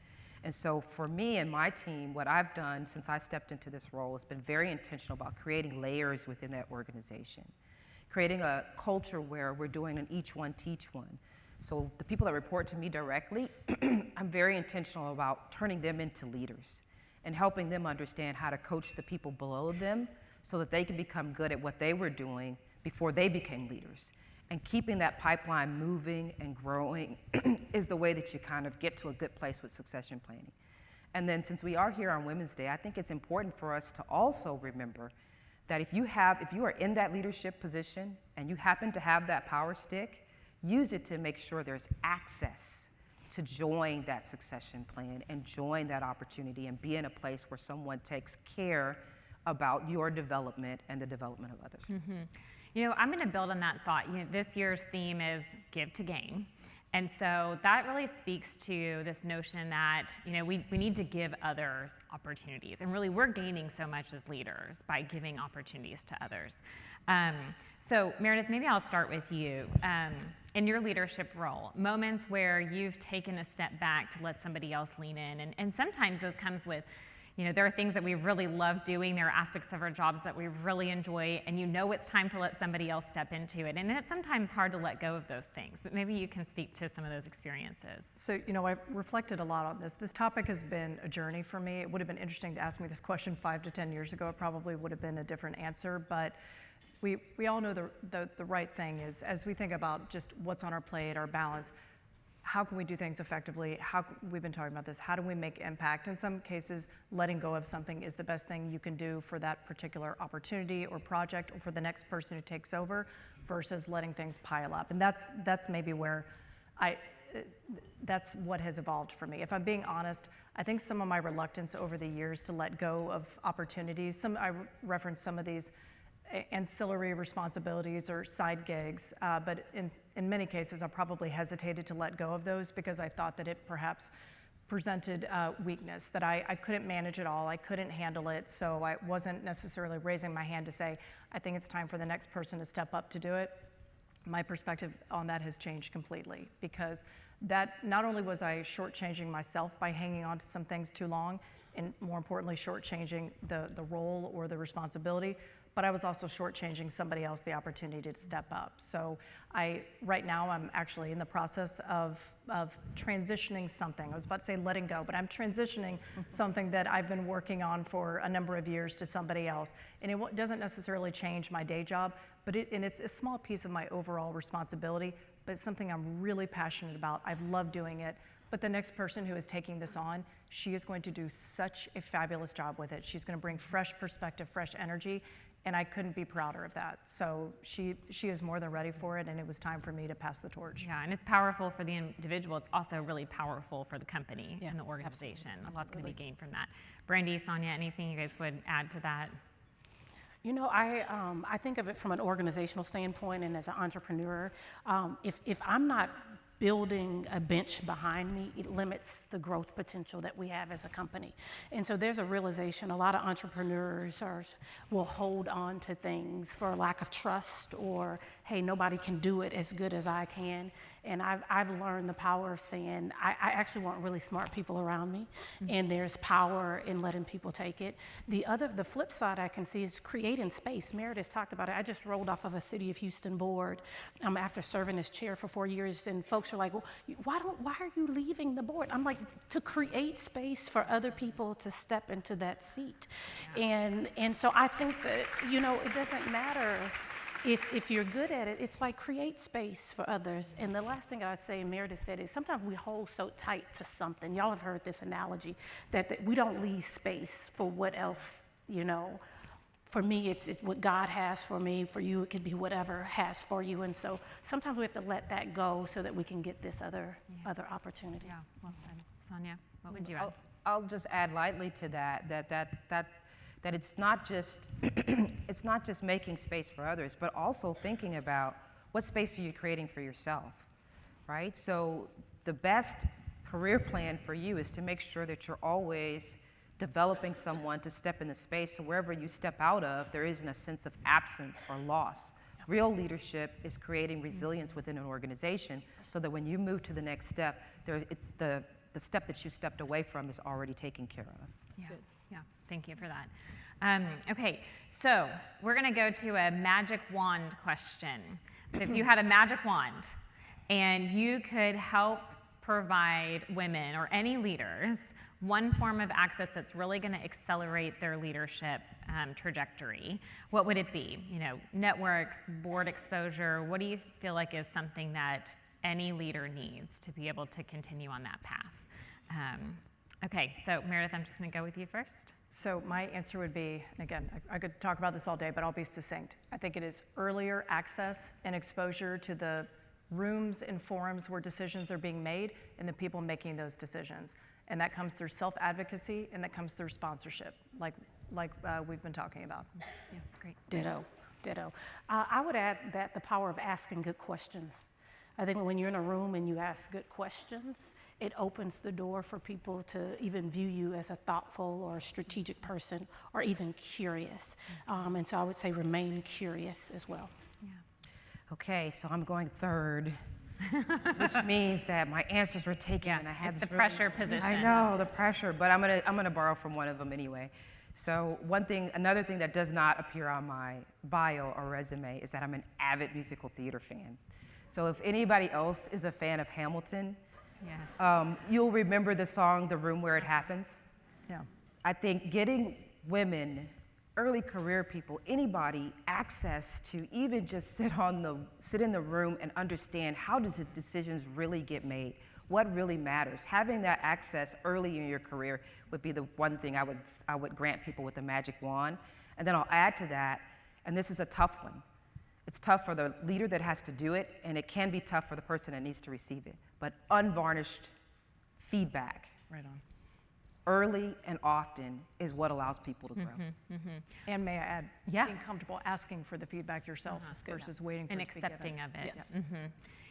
And so for me and my team, what I've done since I stepped into this role has been very intentional about creating layers within that organization. Creating a culture where we're doing an each one, teach one. So the people that report to me directly, I'm very intentional about turning them into leaders and helping them understand how to coach the people below them so that they can become good at what they were doing before they became leaders. And keeping that pipeline moving and growing is the way that you kind of get to a good place with succession planning. And then since we are here on Women's Day, I think it's important for us to also remember that if you are in that leadership position and you happen to have that power stick, use it to make sure there's access to join that succession plan and join that opportunity and be in a place where someone takes care about your development and the development of others. You know, I'm going to build on that thought. You know, this year's theme is Give to Gain. And so that really speaks to this notion that, you know, we need to give others opportunities. And really, we're gaining so much as leaders by giving opportunities to others. So Meredith, maybe I'll start with you. In your leadership role, moments where you've taken a step back to let somebody else lean in. And sometimes those comes with, you know, there are things that we really love doing. There are aspects of our jobs that we really enjoy, and you know it's time to let somebody else step into it. And it's sometimes hard to let go of those things, but maybe you can speak to some of those experiences. So, you know, I've reflected a lot on this. This topic has been a journey for me. It would have been interesting to ask me this question 5 to 10 years ago. It probably would have been a different answer, but we all know the right thing is, as we think about just what's on our plate, our balance, how can we do things effectively? We've been talking about this. How do we make impact? In some cases, letting go of something is the best thing you can do for that particular opportunity or project or for the next person who takes over versus letting things pile up. And that's maybe where that's what has evolved for me. If I'm being honest, I think some of my reluctance over the years to let go of opportunities, I referenced some of these ancillary responsibilities or side gigs, but in many cases I probably hesitated to let go of those because I thought that it perhaps presented weakness, that I couldn't manage it all, I couldn't handle it, so I wasn't necessarily raising my hand to say, I think it's time for the next person to step up to do it. My perspective on that has changed completely, because that not only was I shortchanging myself by hanging on to some things too long, and more importantly, shortchanging the role or the responsibility, but I was also shortchanging somebody else the opportunity to step up. So right now I'm actually in the process of transitioning something. I was about to say letting go, but I'm transitioning something that I've been working on for a number of years to somebody else. And it doesn't necessarily change my day job, but it's a small piece of my overall responsibility, but it's something I'm really passionate about. I've loved doing it. But the next person who is taking this on, she is going to do such a fabulous job with it. She's going to bring fresh perspective, fresh energy, and I couldn't be prouder of that. So she is more than ready for it, and it was time for me to pass the torch. Yeah, and it's powerful for the individual. It's also really powerful for the company and the organization. Absolutely. Lots going to be gained from that. Brandi, Sonya, anything you guys would add to that? You know, I think of it from an organizational standpoint and as an entrepreneur. If I'm not building a bench behind me, it limits the growth potential that we have as a company. And so there's a realization, a lot of entrepreneurs will hold on to things for lack of trust, or, hey, nobody can do it as good as I can. And I've learned the power of saying, I actually want really smart people around me, and there's power in letting people take it. The flip side I can see is creating space. Meredith talked about it. I just rolled off of a City of Houston board after serving as chair for 4 years, and folks are like, well, why are you leaving the board? I'm like, to create space for other people to step into that seat. And so I think that, it doesn't matter if you're good at it, it's like create space for others. And the last thing I'd say, Meredith said, is sometimes we hold so tight to something. Y'all have heard this analogy that we don't leave space for what else, For me, it's what God has for me. For you, it could be whatever has for you. And so sometimes we have to let that go so that we can get this other opportunity. Yeah, well said. Sonya, what would you add? I'll just add lightly to that it's not just it's not just making space for others, but also thinking about what space are you creating for yourself, right? So the best career plan for you is to make sure that you're always developing someone to step in the space, so wherever you step out of, there isn't a sense of absence or loss. Real leadership is creating resilience within an organization, so that when you move to the next step, the step that you stepped away from is already taken care of. Yeah. Yeah, thank you for that. Okay, so we're going to go to a magic wand question. So if you had a magic wand and you could help provide women or any leaders one form of access that's really going to accelerate their leadership trajectory, what would it be? Networks, board exposure, what do you feel like is something that any leader needs to be able to continue on that path? Okay, so Meredith, I'm just going to go with you first. So my answer would be, and again, I could talk about this all day, but I'll be succinct. I think it is earlier access and exposure to the rooms and forums where decisions are being made and the people making those decisions. And that comes through self-advocacy, and that comes through sponsorship, like we've been talking about. Yeah, great. Ditto. I would add that the power of asking good questions. I think when you're in a room and you ask good questions, it opens the door for people to even view you as a thoughtful or a strategic person, or even curious. And so I would say remain curious as well. Yeah. Okay, so I'm going third, which means that my answers were taken, and I had it's the pressure position. I know, the pressure, but I'm gonna borrow from one of them anyway. So another thing that does not appear on my bio or resume is that I'm an avid musical theater fan. So if anybody else is a fan of Hamilton, yes. You'll remember the song, The Room Where It Happens. Yeah. I think getting women, early career people, anybody, access to even just sit in the room and understand how does the decisions really get made, what really matters. Having that access early in your career would be the one thing I would grant people with a magic wand. And then I'll add to that, and this is a tough one. It's tough for the leader that has to do it, and it can be tough for the person that needs to receive it. But unvarnished feedback, Right on. early and often, is what allows people to grow. And may I add, Yeah. being comfortable asking for the feedback yourself versus waiting for And it to be given. accepting of it. Yes.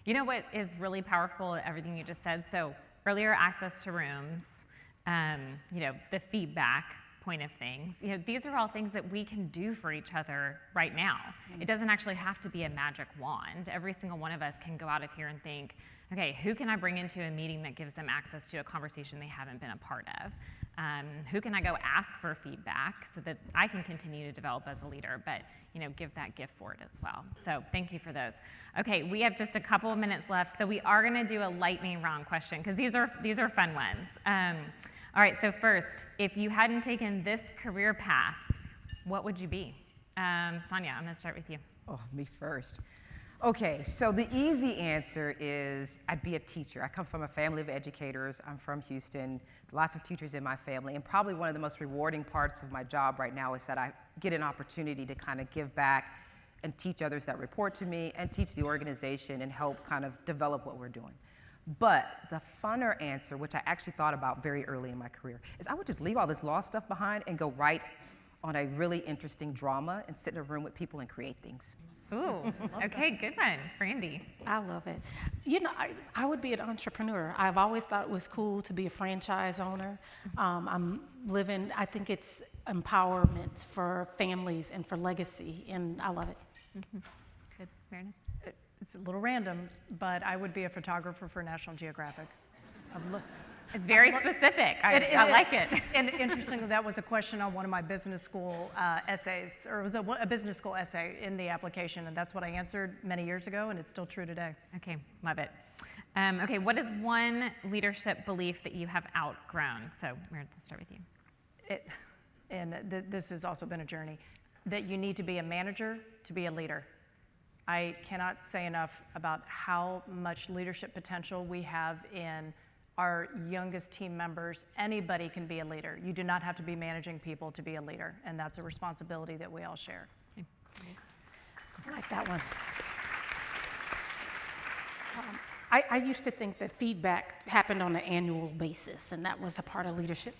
You know what is really powerful, everything you just said? So earlier access to rooms, the feedback point of things. These are all things that we can do for each other right now. It doesn't actually have to be a magic wand. Every single one of us can go out of here and think, okay, who can I bring into a meeting that gives them access to a conversation they haven't been a part of? Who can I go ask for feedback so that I can continue to develop as a leader, but give that gift for it as well. So thank you for those. Okay, we have just a couple of minutes left, so we are going to do a lightning round question because these are fun ones. All right, so first, if you hadn't taken this career path, what would you be? Sonya, I'm going to start with you. Oh, me first. Okay, so the easy answer is I'd be a teacher. I come from a family of educators. I'm from Houston. Lots of teachers in my family, and probably one of the most rewarding parts of my job right now is that I get an opportunity to kind of give back and teach others that report to me and teach the organization and help kind of develop what we're doing. But the funner answer, which I actually thought about very early in my career, is I would just leave all this law stuff behind and go write on a really interesting drama and sit in a room with people and create things. Ooh, okay, good one. Brandi. I love it. You know, I would be an entrepreneur. I've always thought it was cool to be a franchise owner. I think it's empowerment for families and for legacy, and I love it. Good, Meredith. It's a little random, but I would be a photographer for National Geographic. It's very specific. I like it. And interestingly, that was a question on one of my business school essays, or it was a business school essay in the application, and that's what I answered many years ago, and it's still true today. Okay, love it. Okay, what is one leadership belief that you have outgrown? So, Meredith, let's start with you. This has also been a journey, that you need to be a manager to be a leader. I cannot say enough about how much leadership potential we have in our youngest team members. Anybody can be a leader. You do not have to be managing people to be a leader, and that's a responsibility that we all share. Okay. I like that one. I used to think that feedback happened on an annual basis, and that was a part of leadership.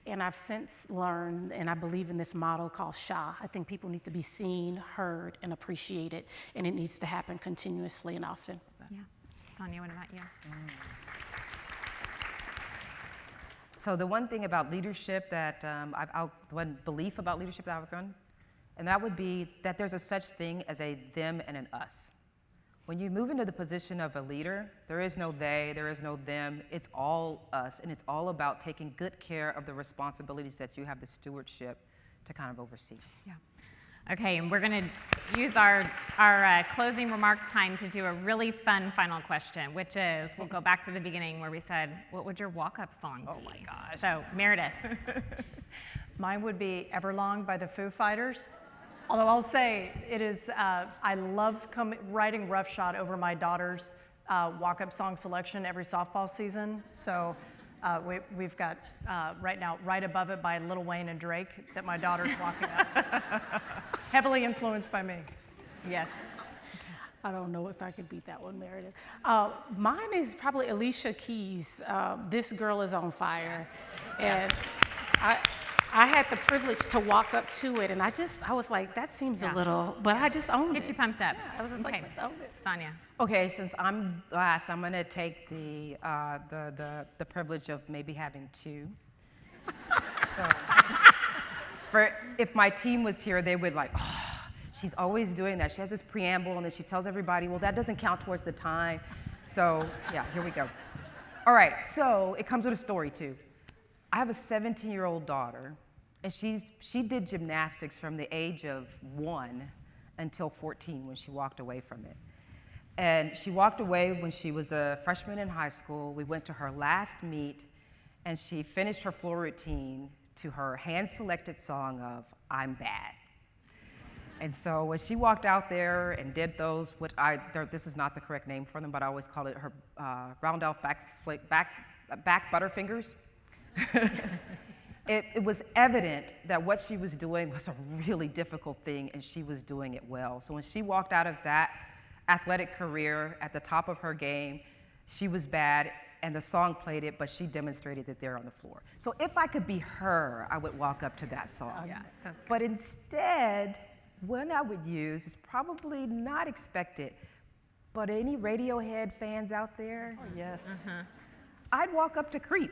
And I've since learned, and I believe in this model called 𝗓. I think people need to be seen, heard, and appreciated, and it needs to happen continuously and often. Yeah. Sonya, what about you? So the one thing about leadership that one belief about leadership that I've outgrown, and that would be that there's a such thing as a them and an us. When you move into the position of a leader, there is no they, there is no them, it's all us, and it's all about taking good care of the responsibilities that you have the stewardship to kind of oversee. Yeah. Okay, and we're going to use our closing remarks time to do a really fun final question, which is, we'll go back to the beginning where we said, what would your walk-up song be? Oh my gosh. So, Meredith. Mine would be Everlong by the Foo Fighters. Although I'll say it is, I love writing roughshod over my daughter's walk-up song selection every softball season. So we've got right now, Right Above It by Lil Wayne and Drake that my daughter's walking up. Heavily influenced by me. Yes. I don't know if I could beat that one, Meredith. Mine is probably Alicia Keys' This Girl Is on Fire. And I had the privilege to walk up to it, and I was like, that seems a little, but I just owned it. Get you pumped up. I was just like, let's own it. Sonya. Okay, since I'm last, I'm gonna take the privilege of maybe having two. So, if my team was here, they would like, oh, she's always doing that. She has this preamble, and then she tells everybody, well, that doesn't count towards the time. So, yeah, here we go. All right, so it comes with a story, too. I have a 17-year-old daughter, and she did gymnastics from the age of 1 until 14 when she walked away from it. And she walked away when she was a freshman in high school. We went to her last meet, and she finished her floor routine to her hand-selected song of I'm Bad. And so when she walked out there and did those, this is not the correct name for them, but I always call it her round-off back butterfingers. It was evident that what she was doing was a really difficult thing, and she was doing it well. So when she walked out of that athletic career at the top of her game, she was bad, and the song played it, but she demonstrated it there on the floor. So if I could be her, I would walk up to that song. Yeah, that's good. But instead, one I would use is probably not expected, but any Radiohead fans out there? Oh, yes. I'd walk up to Creep.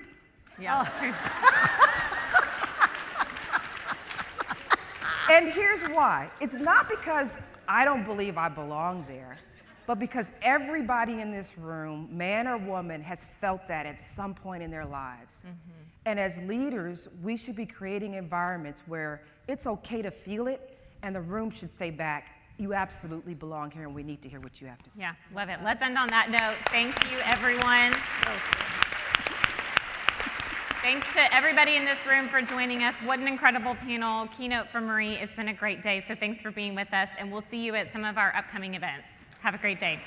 Yeah. And here's why. It's not because I don't believe I belong there, but because everybody in this room, man or woman, has felt that at some point in their lives. And as leaders, we should be creating environments where it's okay to feel it, and the room should say back, you absolutely belong here, and we need to hear what you have to say. Yeah, love it. Let's end on that note. Thank you, everyone. Thanks to everybody in this room for joining us. What an incredible panel. Keynote from Marie. It's been a great day, so thanks for being with us, and we'll see you at some of our upcoming events. Have a great day.